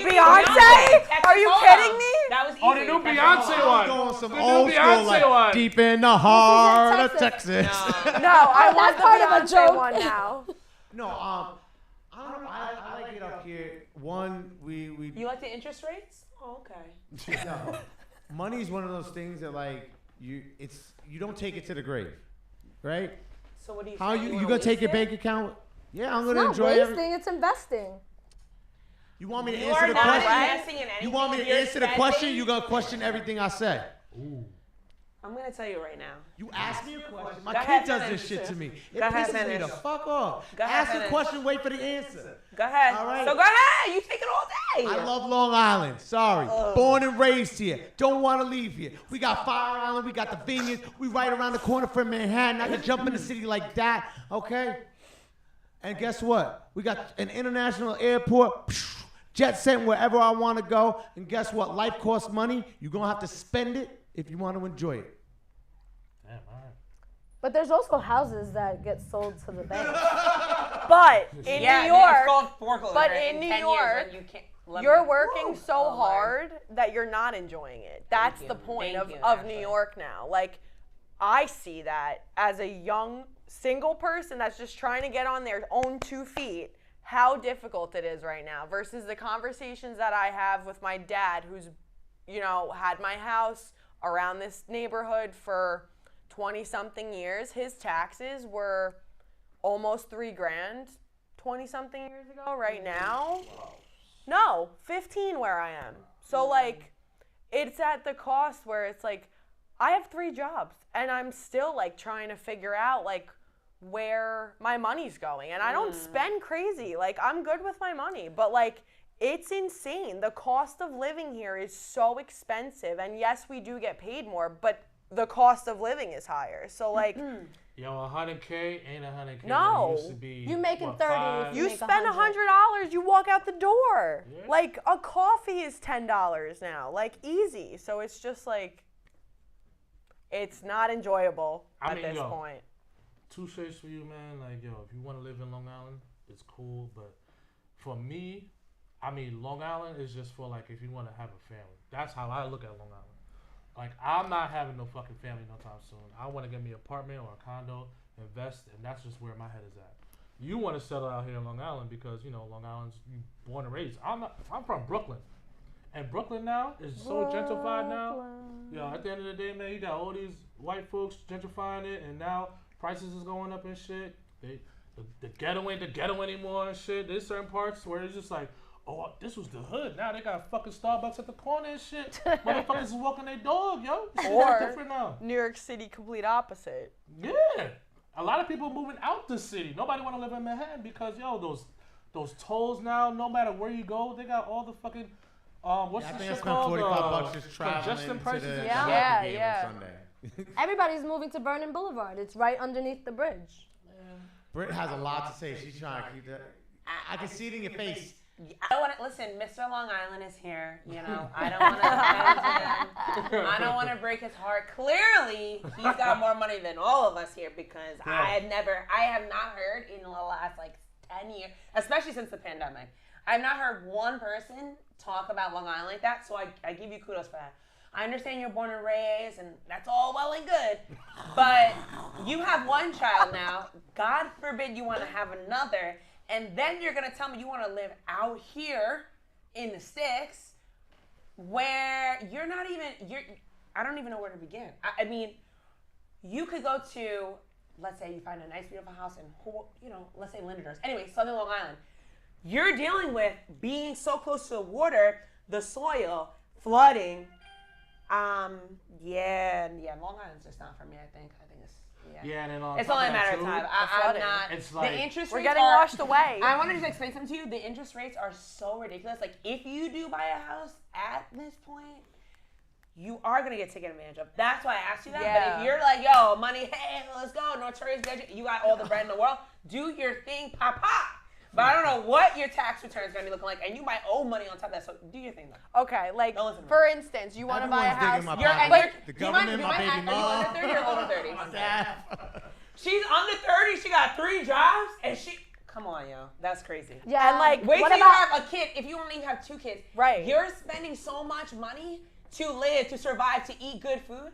Beyonce? Are you kidding me? That was easy. Oh, the new Beyonce one. Going some The new old school, Beyonce like one. deep in the heart of Texas. Texas. No, I want that's the part of a Beyonce joke. one now. No, I don't know. I like it up here. One, we You like the interest rates? Oh, okay. no. Money's one of those things that like you don't take it to the grave, right? So what do you? How say? you wanna gonna take waste your it? bank account? Yeah, I'm It's gonna not enjoy wasting, every. it's investing. You want me to You answer are the not question? investing in anything. You want me to You're answer the question? spending- You gonna question everything I said? I'm gonna tell you right now. You ask me a question. My Go kid ahead, does finish. this shit to me. It Go ahead, pisses me finish. the fuck off. Go ahead, Ask a finish. question, wait for the answer. Go ahead. All right. So go ahead. You take it all day. I love Long Island. Sorry. Born and raised here. Don't want to leave here. We got Fire Island. We got the Vineyards. We right around the corner from Manhattan. I can jump in the city like that. Okay? And guess what? We got an international airport. Jet sent wherever I want to go. And guess what? Life costs money. You're going to have to spend it if you want to enjoy it. Damn, all right. But there's also houses that get sold to the bank. But in New York, it's called foreclosure. but in New 10 years York, when you can't, you're working so Oh, Lord. hard that you're not enjoying it. That's you. the point Thank you, of New Ashley. York now. Like, I see that as a young single person that's just trying to get on their own 2 feet, how difficult it is right now versus the conversations that I have with my dad, who's, had my house around this neighborhood for 20 something years. His taxes were almost $3,000 20 something years ago. Right now, no, 15 where I am. So like, it's at the cost where it's like, I have 3 jobs and I'm still like trying to figure out like where my money's going, and I don't spend crazy. Like, I'm good with my money, but like, it's insane. The cost of living here is so expensive, and yes, we do get paid more, but the cost of living is higher. So like, Yo, 100K ain't 100K. No. It used to be, You making what, 30 5? if you make spend $100. $100, you walk out the door. Yeah. Like, a coffee is $10 now, like, easy. So it's just like, it's not enjoyable I at mean, this yo, point. Two shades for you, man. Like, yo, if you want to live in Long Island, it's cool. But for me, I mean, Long Island is just for, like, if you want to have a family. That's how I look at Long Island. Like, I'm not having no fucking family no time soon. I want to get me an apartment or a condo, invest, and that's just where my head is at. You want to settle out here in Long Island because, Long Island's you born and raised. I'm from Brooklyn. And Brooklyn now is so gentrified now. Yo, at the end of the day, man, you got all these white folks gentrifying it, and now prices is going up and shit. The ghetto ain't the ghetto anymore and shit. There's certain parts where it's just like, oh, this was the hood. Now they got fucking Starbucks at the corner and shit. Motherfuckers is walking their dog, yo. This shit Or is different now. New York City, complete opposite. Yeah. A lot of people moving out the city. Nobody want to live in Manhattan because, yo, those tolls now, no matter where you go, they got all the fucking, what's I the think I shit spent called? $45 just traveling congestion to prices the and Yeah. shit. Yeah, game yeah. on Sunday. Everybody's moving to Vernon Boulevard. It's right underneath the bridge. Britt has a lot to say. She's trying to keep that. I can see it in your face. I don't want to listen. Mr. Long Island is here. I don't want to offend him. I don't want to break his heart. Clearly, he's got more money than all of us here because I have not heard in the last like 10 years, especially since the pandemic, I have not heard one person talk about Long Island like that. So I give you kudos for that. I understand you're born and raised, and that's all well and good, but you have one child now. God forbid you want to have another. And then you're going to tell me you want to live out here in the sticks where you're not even, I don't even know where to begin. I mean, you could go to, let's say you find a nice, beautiful house in, let's say Linders. Anyway, Southern Long Island. You're dealing with being so close to the water, the soil, flooding. Long Island's just not for me, I think it's, Yeah, and then it's only a matter of time. I'm flooding. not. It's like, the interest We're rates getting are, washed away. I want to just explain something to you. The interest rates are so ridiculous. Like, if you do buy a house at this point, you are going to get taken advantage of. That's why I asked you that. Yeah. But if you're like, yo, money, hey, let's go, notorious gadget, you got all the bread in the world, do your thing, pop. But I don't know what your tax return is going to be looking like, and you might owe money on top of that, so do your thing, though. Okay, like, Don't listen to for instance, you want to buy a Everyone's house. digging my And pocket. you're- The do you mind- government, do you my mind- baby Are you mom. under 30 or over 30? My dad. She's under 30, she got 3 jobs, and come on, yo. That's crazy. Yeah. And, like, Wait what till you about, have a kid. If you only have 2 kids, Right. You're spending so much money to live, to survive, to eat good food.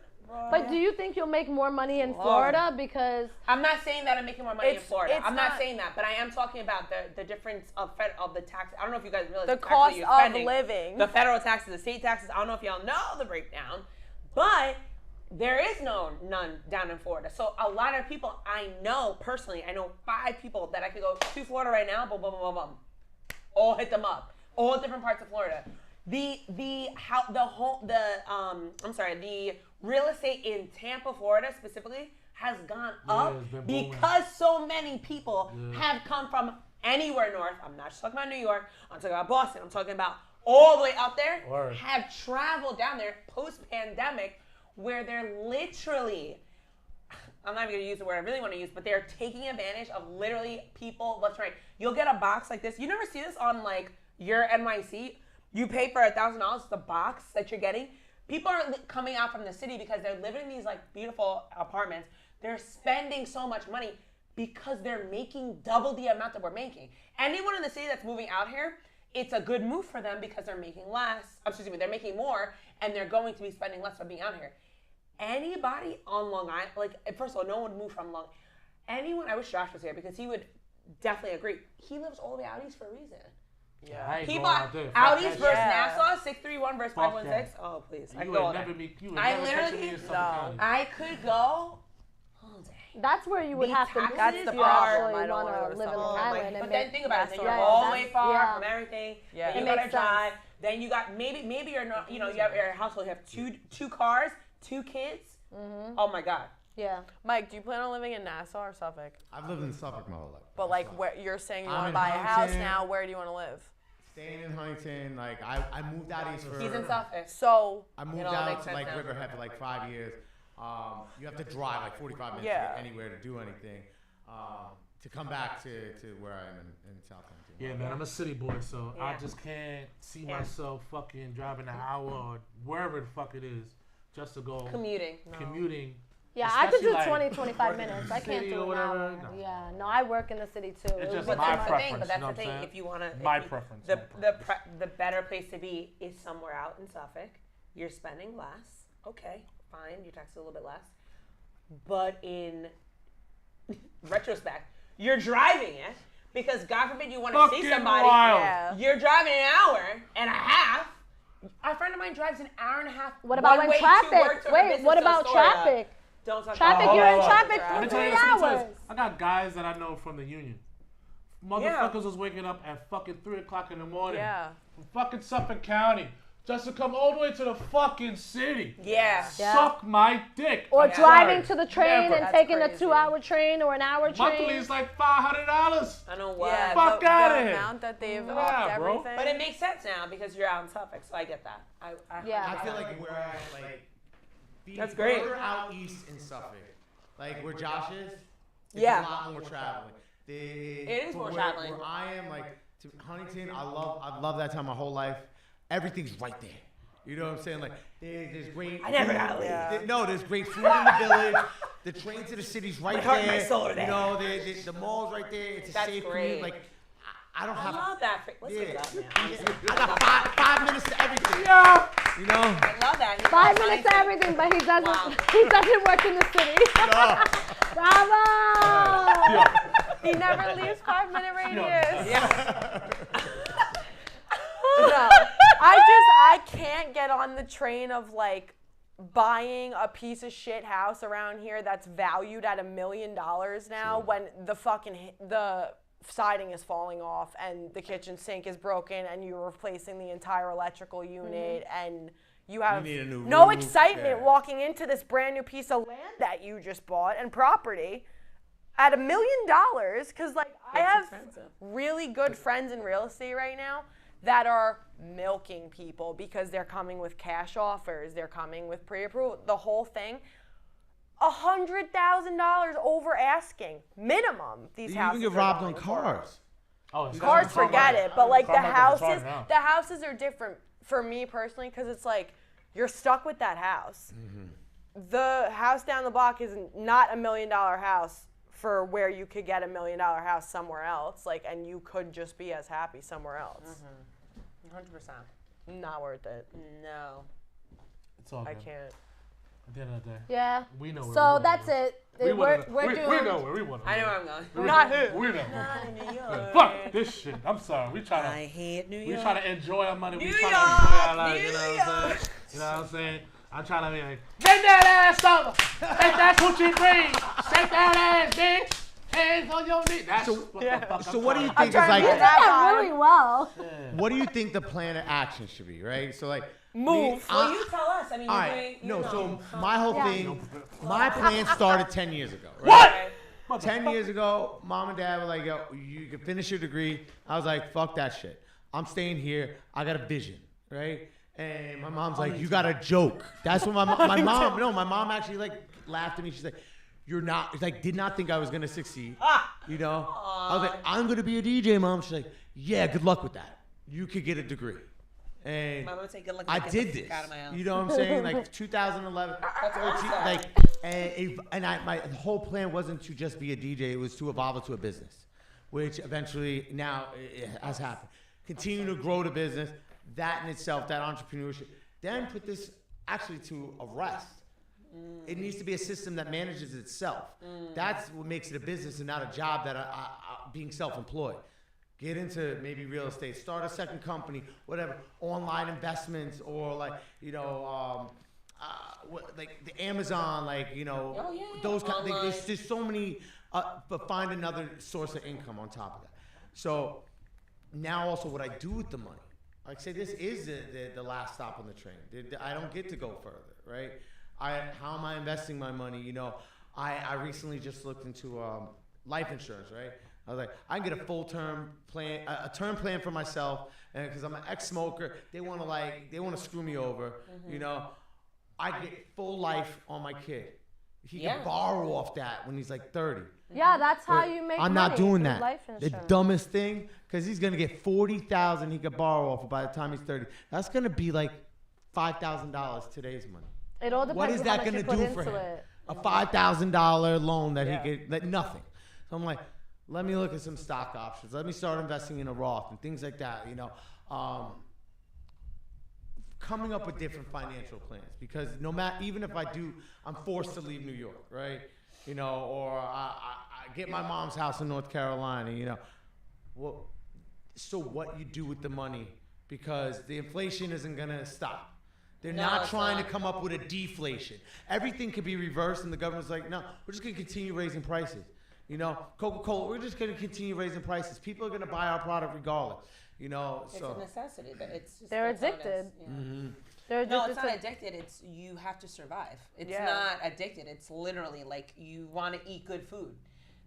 But do you think you'll make more money in Florida because I'm not saying that I'm making more money in It's- Florida. it's I'm not not- saying that, but I am talking about the difference of the tax. I don't know if you guys realize the taxes cost you're of spending. living? The federal taxes, the state taxes. I don't know if y'all know the breakdown, but there is none down in Florida. So a lot of people I know personally, I know 5 people that I could go to Florida right now, boom, boom, boom, boom, boom. All hit them up. All different parts of Florida. The real estate in Tampa, Florida specifically, has gone up it's been booming. because so many people have come from anywhere north. I'm not just talking about New York. I'm talking about Boston. I'm talking about all the way up there. Word. Have traveled down there post-pandemic where they're literally, I'm not even going to use the word I really want to use, but they're taking advantage of literally people left and right. You'll get a box like this. You never see this on like your NYC. You pay for $1,000, the box that you're getting. People are coming out from the city because they're living in these like beautiful apartments. They're spending so much money because they're making double the amount that we're making. Anyone in the city that's moving out here, it's a good move for them because they're making less. They're making more, and they're going to be spending less by being out here. Anybody on Long Island, like, first of all, no one would move from anyone, I wish Josh was here because he would definitely agree. He lives all the way out east for a reason. Yeah, I ain't He going bought out there. Audis Fuck that versus shit. Nassau, 631 versus Fuck 516. Oh, please. I You could go all would day. never be. You would I never catch me literally- in Suffolk County. I could go all day. That's where you would The have to taxes move That's the if you problem. actually I don't want wanna to go to live in Suffolk. Long Island. But and then make- think about it. Then you're That's all the right. way far Yeah. from everything. Yeah. Then It you gotta makes drive. Then you got maybe you're not. You have your household. You have two cars, 2 kids. Oh my God. Yeah. Mike, do you plan on living in Nassau or Suffolk? I've lived in Suffolk my whole life. But like, where you're saying you I'm want to in buy a house Huntington. now, where do you want to live? Staying in Huntington, like I moved out east for. He's in Suffolk. So I moved It all out makes to sense like now. Riverhead for like 5 years. You have to drive like 45 minutes Yeah. to get anywhere to do anything. To come back to where I am in Southampton. Yeah, man, I'm a city boy, so I Yeah. just can't see Yeah. myself fucking driving an hour or wherever the fuck it is just to go Commuting. commuting. Yeah, I could do Especially, 20, like, 25 working in minutes. the I can't city do or an hour. whatever, no. Yeah, no, I work in the city too. It's just But my that's the thing. preference, But that's you know the what I'm thing. saying? If you want to, My preference. the better place to be is somewhere out in Suffolk. You're spending less. Okay, fine. Your tax is a little bit less. But in retrospect, you're driving it because God forbid you want to see Fucking somebody. wild. yeah. You're driving an hour and a half. A friend of mine drives an hour and a half. What about one when way to traffic? work to her Wait, business what to about Astoria. traffic? Don't talk Traffic, about you're in hold on. traffic Let me for tell you 3 this, let me tell you hours. this. I got guys that I know from the union. Motherfuckers was waking up at fucking 3 o'clock in the morning. Yeah. From fucking Suffolk County. Just to come all the way to the fucking city. Yeah. Yeah. Suck my dick. Or I'm driving sorry. to the train Never. and That's taking a crazy. 2-hour train or an hour train. Monthly is like $500. I know what. Yeah, Fuck the outta here. amount that they've Yeah, upped bro. everything. But it makes sense now because you're out in Suffolk, so I get that. Yeah. I feel like where I like being That's great. further out east in Suffolk, like where Josh is, it's Yeah. a lot more traveling. It is but more where, traveling. Where I am, like to Huntington, I love that time my whole life. Everything's right there. You know what I'm saying? Like there's great. I never food. gotta leave. Yeah. No, there's great food in the village. The train to the city's right My heart and there. my soul are there. You know, the mall's right there. It's a That's safe great. commute. Like I don't I have. love that. Let's Yeah. get up now. I got 5 minutes to everything. Yeah. You know. I love that. 5 minutes to everything, but he doesn't. Wow. He doesn't work in the city. No. Bravo! He never leaves 5-minute radius. Yeah. No, I can't get on the train of like buying a piece of shit house around here that's valued at $1 million now when the siding is falling off and the kitchen sink is broken and you're replacing the entire electrical unit and you have need a new no roof, excitement yeah. walking into this brand new piece of land that you just bought and property at $1 million because like I have expensive. really good friends in real estate right now that are milking people because they're coming with cash offers, they're coming with pre-approval, the whole thing. $100,000 over asking minimum. These You houses even get are robbed going on for. cars. Oh, it's Cars, car forget market. it. But like Car the market is hard houses, now. the houses are different for me personally because it's like you're stuck with that house. The house down the block is not $1 million house for where you could get $1 million house somewhere else. Like, and you could just be as happy somewhere else. 100%. Not worth it. No. It's all good. I can't. At the end of the day, Yeah. we know where we So wanna that's go. it. We We're know where we want to I know where I'm going. Not here. We know. Not in New York. Fuck this shit. I'm sorry. We try to. I hate New We York. try to enjoy our money. New We try York, to enjoy our life. New You know what I'm York. saying? You know what I'm saying? I'm trying to be like, bend that ass over. Take that coochie breeze. Shake that ass, bitch. Hands on your knees. That's what the fuck So I'm what do you trying think is trying to like? get You did that vibe. really well. What do you think the plan of action should be, right? So like, Move. Well, you tell us. I mean, All you're right. doing, you know. So my whole Yeah. thing, my plan started 10 years ago. Right? What? 10 years ago, mom and dad were like, yo, you can finish your degree. I was like, fuck that shit. I'm staying here. I got a vision, right? And my mom's like, you got a joke. That's what my mom actually like laughed at me. She's like, you're not, it's like, did not think I was going to succeed. You know? I was like, I'm going to be a DJ, mom. She's like, yeah, good luck with that. You could get a degree. And Mama would say, good luck. I Get did the this. fuck out of my house. You know what I'm saying? Like 2011, That's 13, awesome. like, my whole plan wasn't to just be a DJ. It was to evolve it to a business, which eventually now it has happened. Continue to grow the business, that in itself, that entrepreneurship. Then put this actually to a rest. It needs to be a system that manages itself. That's what makes it a business and not a job that being self-employed. Get into maybe real estate, start a second company, whatever, online investments, or like, you know, like the Amazon, like, you know, Oh, yeah, yeah. those kind of Online. things. There's so many, but find another source of income on top of that. So now also what I do with the money, like say this is the last stop on the train. I don't get to go further, right? How am I investing my money? You know, I recently just looked into life insurance, right? I was like, I can get a full term plan, a term plan for myself, and because I'm an ex-smoker, they want to screw me over, you know. I get full life on my kid. He can borrow off that when he's like 30. Yeah, that's how But you make I'm money not doing through that. life The insurance. dumbest thing, because he's gonna get 40,000 he could borrow off by the time he's 30. That's gonna be like $5,000 today's money. It all depends What is on that how much gonna you put do into for him? it. A $5,000 loan that Yeah. he could, like nothing. So I'm like, let me look at some stock options. Let me start investing in a Roth and things like that. You know, coming up with different financial plans, because no matter, even if I do, I'm forced to leave New York, right? You know, or I get my mom's house in North Carolina. You know, well, so what you do with the money, because the inflation isn't gonna stop. They're No, not it's trying not. to come up with a deflation. Everything could be reversed, and the government's like, no, we're just gonna continue raising prices. You know, Coca-Cola, we're just gonna continue raising prices. People are gonna buy our product regardless. You know, It's so a necessity, but it's just They're that's how it addicted. is, yeah. They're No, addicted it's not to- addicted. It's you have to survive. It's Yeah. not addicted. It's literally like you want to eat good food.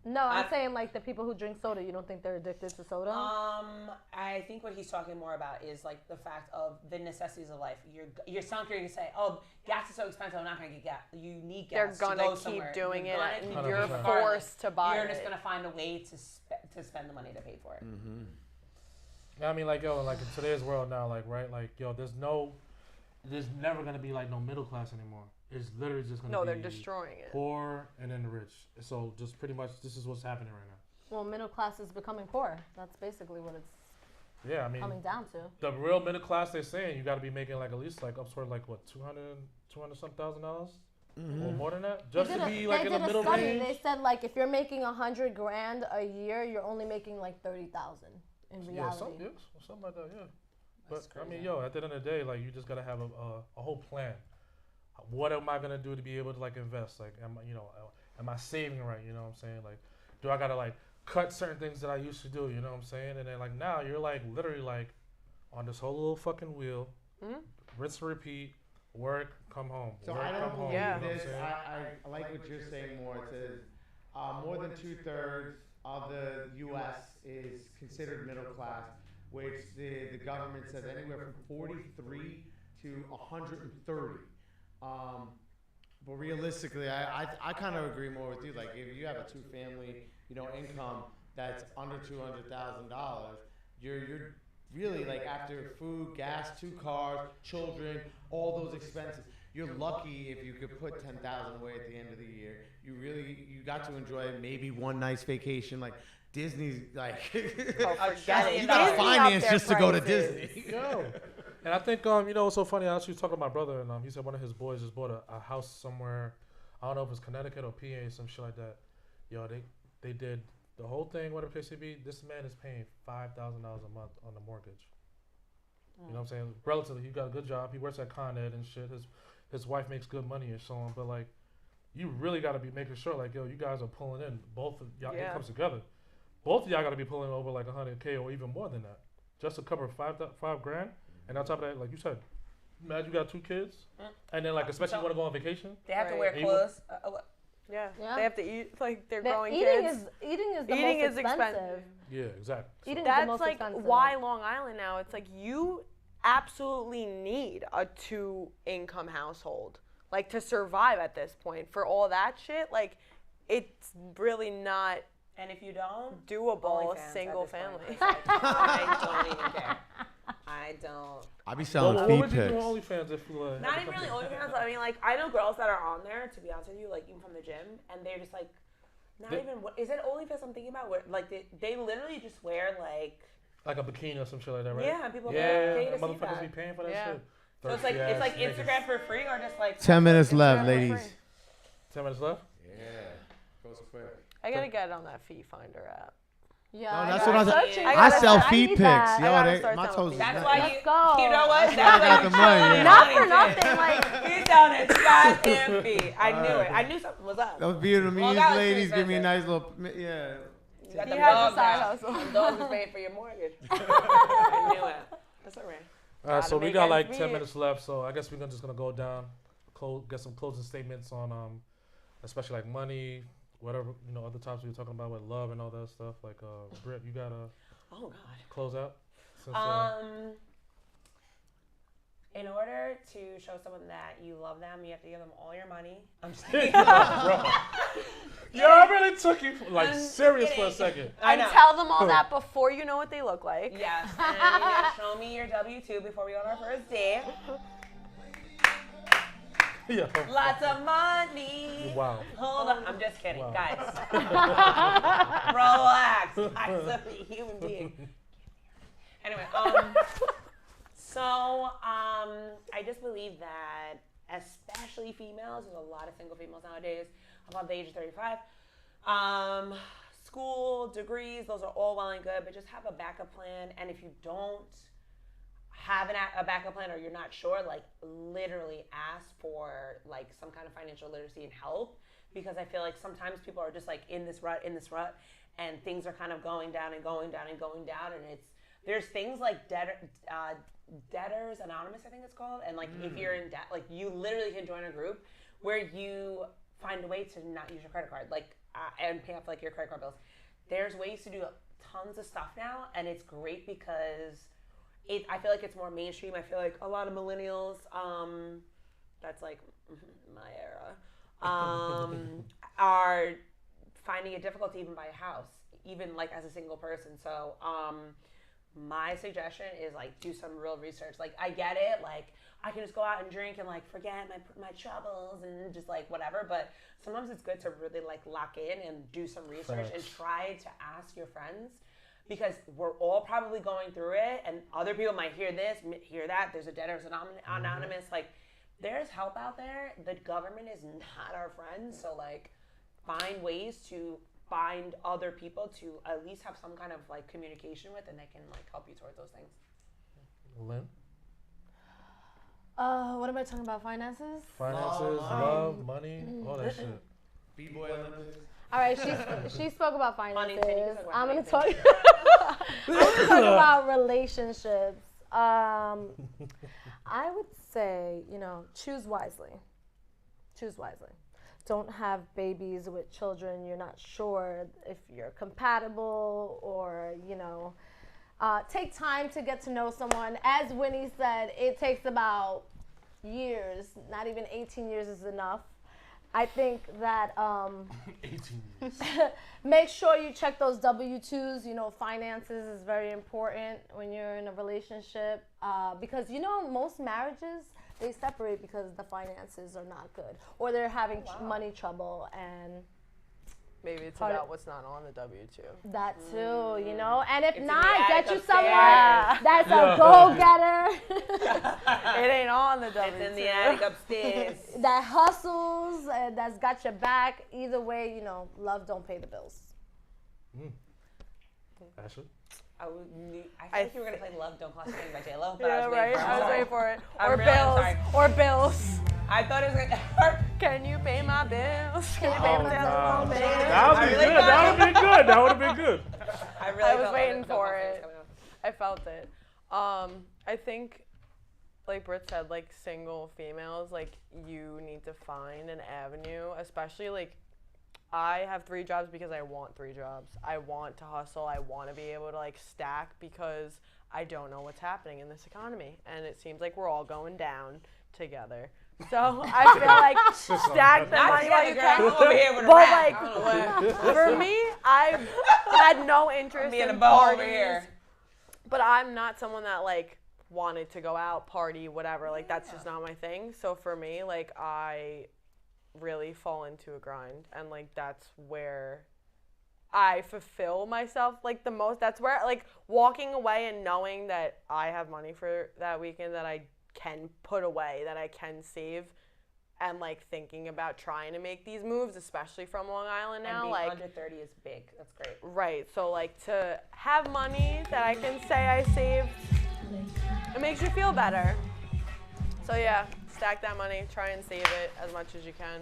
No, I'm I- saying like the people who drink soda. You don't think they're addicted to soda? I think what he's talking more about is like the fact of the necessities of life. You're some people say, "Oh, gas is so expensive. I'm not going to get gas." You need They're gas. gonna to go keep somewhere. doing You're it, gonna and keep you're doing it regardless. forced to buy You're it. just going to find a way to spend the money to pay for it. I mean, like, yo, like in today's world now, like, right, like, yo, there's never gonna be like no middle class anymore. It's literally just gonna No, be they're destroying it. poor and then the rich. So just pretty much this is what's happening right now. Well, middle class is becoming poor. That's basically what it's Yeah, I mean, coming down to. the real middle class, they're saying you got to be making like at least like up toward like what 200 some $1,000 or more than that, just to be like in the middle study. range. They said like if you're making $100 grand a year, you're only making like 30,000 in Yeah, reality. something like that. Yeah. That's But I mean, crazy. yo, at the end of the day, like you just gotta have a whole plan. What am I gonna do to be able to like invest? Like, am I saving right? You know what I'm saying? Like, do I gotta like cut certain things that I used to do? You know what I'm saying? And then like now you're like literally like on this whole little fucking wheel, rinse and repeat, work, come home, So work, I come don't home. believe Yeah. You know what I'm this. saying? I like what you're saying more. It says more than 2/3 of the U.S. is considered middle class, which the government says anywhere from 43 to 130. But realistically, I kind of agree more with you. Like if you have a two-family, income that's under $200,000, you're really like after food, gas, 2 cars, children, all those expenses. You're lucky if you could put 10,000 away at the end of the year. You got to enjoy maybe one nice vacation. Like Disney's like Oh, forget it. you got to Disney finance up their just to go to prices. Disney. Yo. And I think what's so funny. I actually was talking to my brother, and he said one of his boys just bought a house somewhere. I don't know if it's Connecticut or PA, some shit like that. Yo, they did the whole thing. Whatever case may be, this man is paying $5,000 a month on the mortgage. You know what I'm saying? Relatively, he got a good job. He works at Con Ed and shit. His wife makes good money and so on. But like, you really got to be making sure, like, yo, you guys are pulling in both of y'all incomes together. Both of y'all got to be pulling over like $100K or even more than that, just to cover $5 grand. And on top of that, like you said, imagine you got 2 kids, and then like especially you want to go on vacation. They have to Right. wear And you clothes. Yeah. Yeah. They have to eat like they're The growing eating kids. is the Eating most is expensive. expensive. Yeah, exactly. So, Eating is the That's most like expensive. why Long Island now. It's like you absolutely need a 2-income household, like to survive at this point. For all that shit, like it's really not And if you don't, doable. OnlyFans Single at this point. family. It's like, I don't even care. I don't. I'll be well, selling what feed would you do pics. on OnlyFans if you Not even really OnlyFans. I mean, like, I know girls that are on there, to be honest with you, like, even from the gym, and they're just like, not They- even, what is it OnlyFans I'm thinking about? Where, like, they literally just wear, like, like a bikini or some shit like that, right? yeah, people Yeah, pay to see motherfuckers that. be paying for that Yeah. shit. So it's like Thirsty ass Instagram niggas. for free or just like 10 minutes left, Instagram for ladies. free? 10 minutes left. Yeah, goes quick. I gotta get on that Fee Finder app. Yeah, No, that's what I was. searching. I gotta sell start- feed need pics. that. Yo, I gotta they, start my selling toes. feed That's pics. why Let's go. you know what? I That's got why the money, yeah. Not for nothing, like He's down at goddamn feet. I knew it. I knew something was up. Those Vietnamese Well, that was ladies too give me a expensive. nice little. Yeah. You got he the has dog a side now. hustle. The dog is paying for your mortgage. I knew it. That's all right. All right, so Gotta we make got like ends 10 meet. minutes left, so I guess we're just gonna go down, get some closing statements on, especially like money, whatever other topics we were talking about with love and all that stuff. Like, Britt, you gotta Oh God. close out. Since, In order to show someone that you love them, you have to give them all your money. I'm just kidding. bro, yo, I really took you like I'm serious for a kidding. second. I and know. tell them all that before you know what they look like. Yes. And you gotta show me your W-2 before we go on our first date. Yo, Lots of money. wow. Hold on. I'm just kidding, Wow. guys. Relax. I'm a human being. Anyway, I just believe that, especially females, there's a lot of single females nowadays above the age of 35. School, degrees, those are all well and good, but just have a backup plan. And if you don't have a backup plan or you're not sure, like literally ask for like some kind of financial literacy and help, because I feel like sometimes people are just like in this rut, and things are kind of going down and going down and going down, and there's things like Debtors Anonymous, I think it's called, and like if you're in debt, like you literally can join a group where you find a way to not use your credit card, like and pay off like your credit card bills. There's ways to do tons of stuff now, and it's great because I feel like it's more mainstream. I feel like a lot of millennials, that's like my era, are finding it difficult to even buy a house, even like as a single person. So my suggestion is like do some real research. Like I get it, like I can just go out and drink and like forget my troubles and just like whatever, but sometimes it's good to really like lock in and do some research and try to ask your friends, because we're all probably going through it, and other people might hear this, hear that. There's a Debtors Anonymous. Like there's help out there. The government is not our friend, so like find ways to find other people to at least have some kind of like communication with, and they can like help you towards those things. Lynn? What am I talking about? Finances? Finances, love, money, all that shit. B-boy Olympics. All right, she spoke about Money, finances. Titty, you can talk about I'm gonna money, talk. I'm gonna talk about relationships. I would say, choose wisely. Choose wisely. Don't have babies with children you're not sure if you're compatible, or take time to get to know someone. As Winnie said, it takes about years. Not even 18 years is enough. I think that 18 years. make sure you check those W-2s. Finances is very important when you're in a relationship, because most marriages, they separate because the finances are not good, or they're having money trouble, and Maybe it's Part- about what's not on the W-2. that too, And if It's in not, the get attic you upstairs. someone that's a go-getter, It ain't on the W-2. It's in the attic upstairs. that hustles, that's got your back. Either way, love don't pay the bills. Ashley? I feel like you were gonna play "Love Don't Cost Anything" by J-Lo. But Yeah, I was right. waiting for it. I was Sorry. waiting for it. I'm Or really bills. sorry. Or bills. I thought it was gonna. Can you pay my bills? Can you pay Oh, my nah. bills? That would be really good. That would be good. That would have been good. I really I was felt waiting Don't for Cost Anything it. coming up. I felt it. I think like Britt said, like single females, like you need to find an avenue, especially like I have 3 jobs because I want 3 jobs. I want to hustle. I want to be able to like stack because I don't know what's happening in this economy. And it seems like we're all going down together. So I feel like stack the money while you can. I'm over here with a But rap. like, I don't know what. for me, I had no interest Being in a beau over parties. here. But I'm not someone that like wanted to go out, party, whatever. Like that's just not my thing. So for me, like I really fall into a grind, and like that's where I fulfill myself like the most. That's where like walking away and knowing that I have money for that weekend that I can put away, that I can save, and like thinking about trying to make these moves, especially from Long Island now. And being like under 30 is big. That's great. right. So like to have money that I can say I saved, it makes you feel better. So yeah, stack that money, try and save it as much as you can.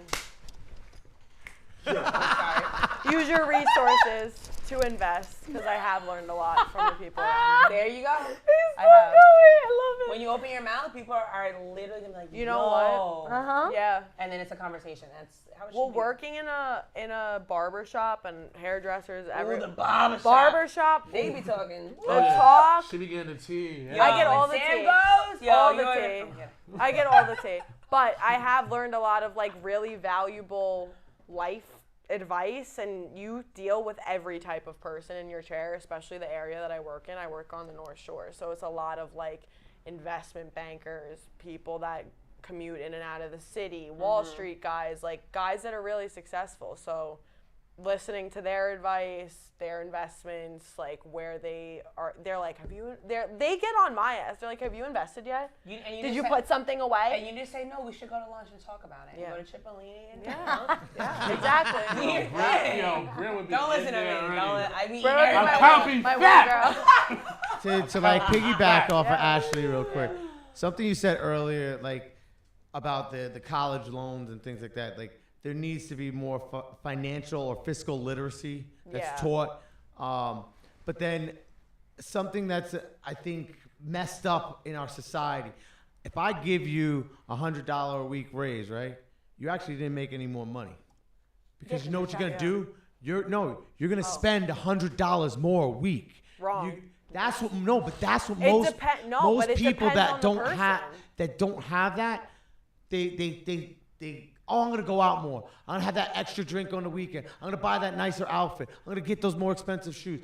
Use your resources to invest, because I have learned a lot from the people around me. There you go. I have. I love it. When you open your mouth, people are literally gonna be like, You know what? Uh-huh. Yeah. And then it's a conversation. That's how it should Well, be. working in a barber shop and hairdressers, Ooh, the barber shop, They be talking. the talk. She be getting the tea. Yo, Yeah. I get all when the Sam tea. goes, yo, All the you're- tea. I'm kidding. I get all the tea. But I have learned a lot of like really valuable life advice, and you deal with every type of person in your chair, especially the area that I work in. I work on the North Shore, so it's a lot of like investment bankers, people that commute in and out of the city, Wall Street guys, like guys that are really successful. So listening to their advice, their investments, like where they are, they're like, they get on my ass. They're like, have you invested yet? Did you put something away? And you just say, no, we should go to lunch and talk about it. Yeah. You go to Cipollini and Yeah, exactly. Grin would be Don't in listen to me. there already. I mean, Bro, I'm my counting my fat. girl. To like piggyback off of Ashley real quick, something you said earlier, like about the college loans and things like that, like there needs to be more financial or fiscal literacy that's Yeah. taught. But then something that's I think messed up in our society. If I give you $100 a week raise, right? You actually didn't make any more money, because you know what you're gonna do. You're gonna spend $100 more a week. Wrong. That's what It most but it people depends that on the don't have that, they I'm gonna go out more. I'm gonna have that extra drink on the weekend. I'm gonna buy that nicer outfit. I'm gonna get those more expensive shoes.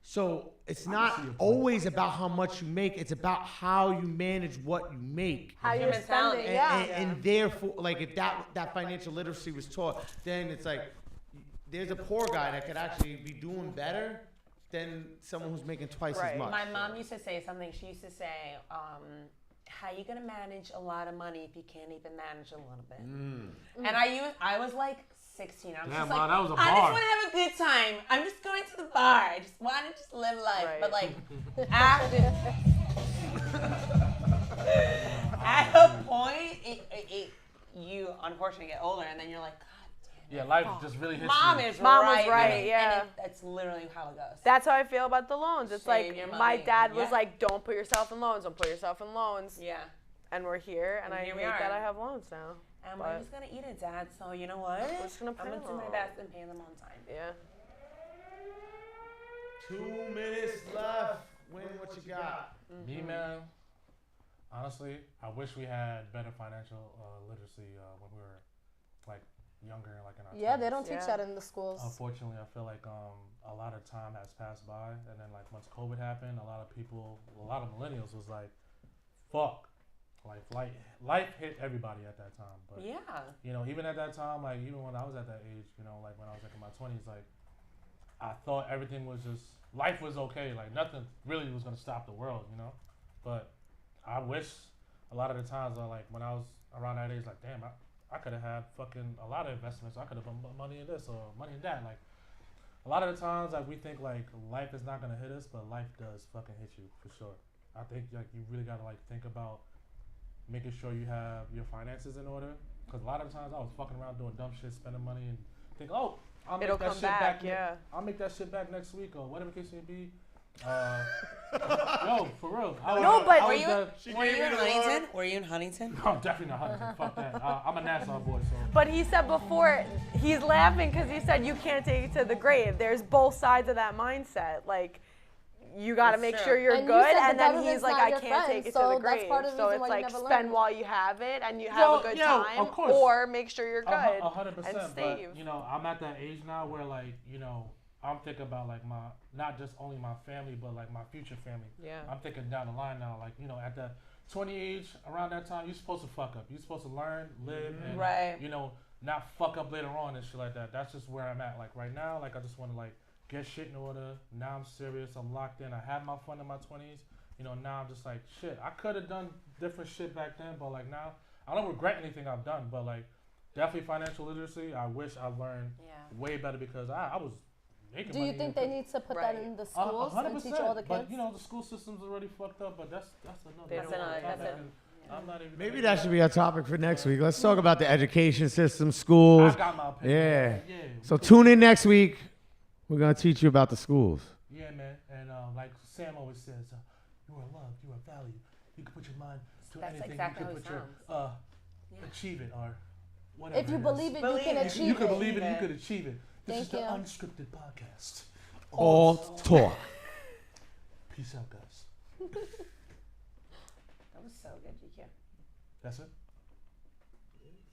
So it's not always about how much you make. It's about how you manage what you make. How you're mentality. spending, yeah. And therefore, like if that financial literacy was taught, then it's like there's a poor guy that could actually be doing better than someone who's making twice Right. as much. My mom used to say something. She used to say, how you gonna manage a lot of money if you can't even manage a little bit? And I was like 16. I was Damn, just Ma, like, that was a I just bar. want to have a good time. I'm just going to the bar. I just want to just live life. Right. But like after at a point, you unfortunately get older, and then you're like, God damn. Yeah, life just really hits Mom you. is Mom was right. right, and yeah. that's literally how it goes. That's how I feel about the loans. It's Save like your my money. dad was Yeah. like, don't put yourself in loans. Don't put yourself in loans. Yeah. And we're here, and And I here hate we are. that I have loans now. And But- we're just gonna eat it, Dad. So you know what? We're just gonna I'm pay gonna do them my all. best and pay them on time. Yeah. 2 minutes left. Win what you got. Me, man. Honestly, I wish we had better financial literacy when we were like younger, like in our Yeah, 20s. they don't teach Yeah. that in the schools. Unfortunately, I feel like a lot of time has passed by, and then like once COVID happened, a lot of millennials was like, "Fuck," like life hit everybody at that time. But Yeah. you know, even at that time, like even when I was at that age, you know, like when I was like in my 20s, like I thought everything was just life was okay, like nothing really was gonna stop the world, you know. But I wish a lot of the times, like when I was around that age, like damn, I could have had fucking a lot of investments. I could have put money in this or money in that. Like a lot of the times, like we think like life is not gonna hit us, but life does fucking hit you for sure. I think like you really gotta like think about making sure you have your finances in order. Because a lot of times I was fucking around doing dumb shit, spending money, and think, oh, I'll make It'll that come shit back, back. yeah. I'll make that shit back next week or whatever the case may be. Yo, for real. No, but- Were you in Huntington? Were you in Huntington? No, definitely not Huntington. Fuck that. I'm a Nassau boy, so. But he said before, he's laughing because he said you can't take it to the grave. There's both sides of that mindset. Like, you got to That's make true. sure you're And you good, said the and then government's he's like, not I your can't friend, take it so to the that's grave. part of the So reason it's why you like never spend learn. while you have it, and you have a good time, of course. or make sure you're good 100%. and But save. you know, I'm at that age now where like, you know, I'm thinking about like my not just only my family, but like my future family. Yeah. I'm thinking down the line now, like, you know, at the 20 age, around that time, you're supposed to fuck up. You're supposed to learn, live, and Right. you know, not fuck up later on and shit like that. That's just where I'm at. Like right now, like I just want to like get shit in order. Now I'm serious. I'm locked in. I had my fun in my 20s. You know, now I'm just like, shit, I could have done different shit back then, but like now, I don't regret anything I've done, but like definitely financial literacy, I wish I learned way better because I was making Do money. you think they need to put that in the schools and teach all the kids? But you know, the school system's already fucked up, but that's another topic. I'm not even Maybe that should be our topic for next week. Let's talk about the education system, schools. I got my opinion. Yeah. So tune in next week. We're gonna teach you about the schools. Yeah, man. And like Sam always says, you are loved, you are valued. You can put your mind to That's anything. exactly You how can he put your achieve it or whatever. If you it is. believe it, you can achieve You can it. believe it, you can achieve it. This Thank is the you. unscripted podcast. All talk. Peace out, guys. That was so good, GQ. That's it?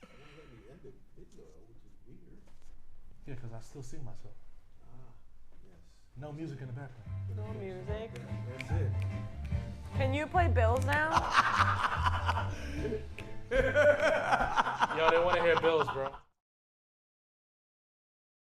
Let me end the video, which is weird. Yeah, because I still see myself. Yes. No music in the background. No music. That's it. Can you play Bills now?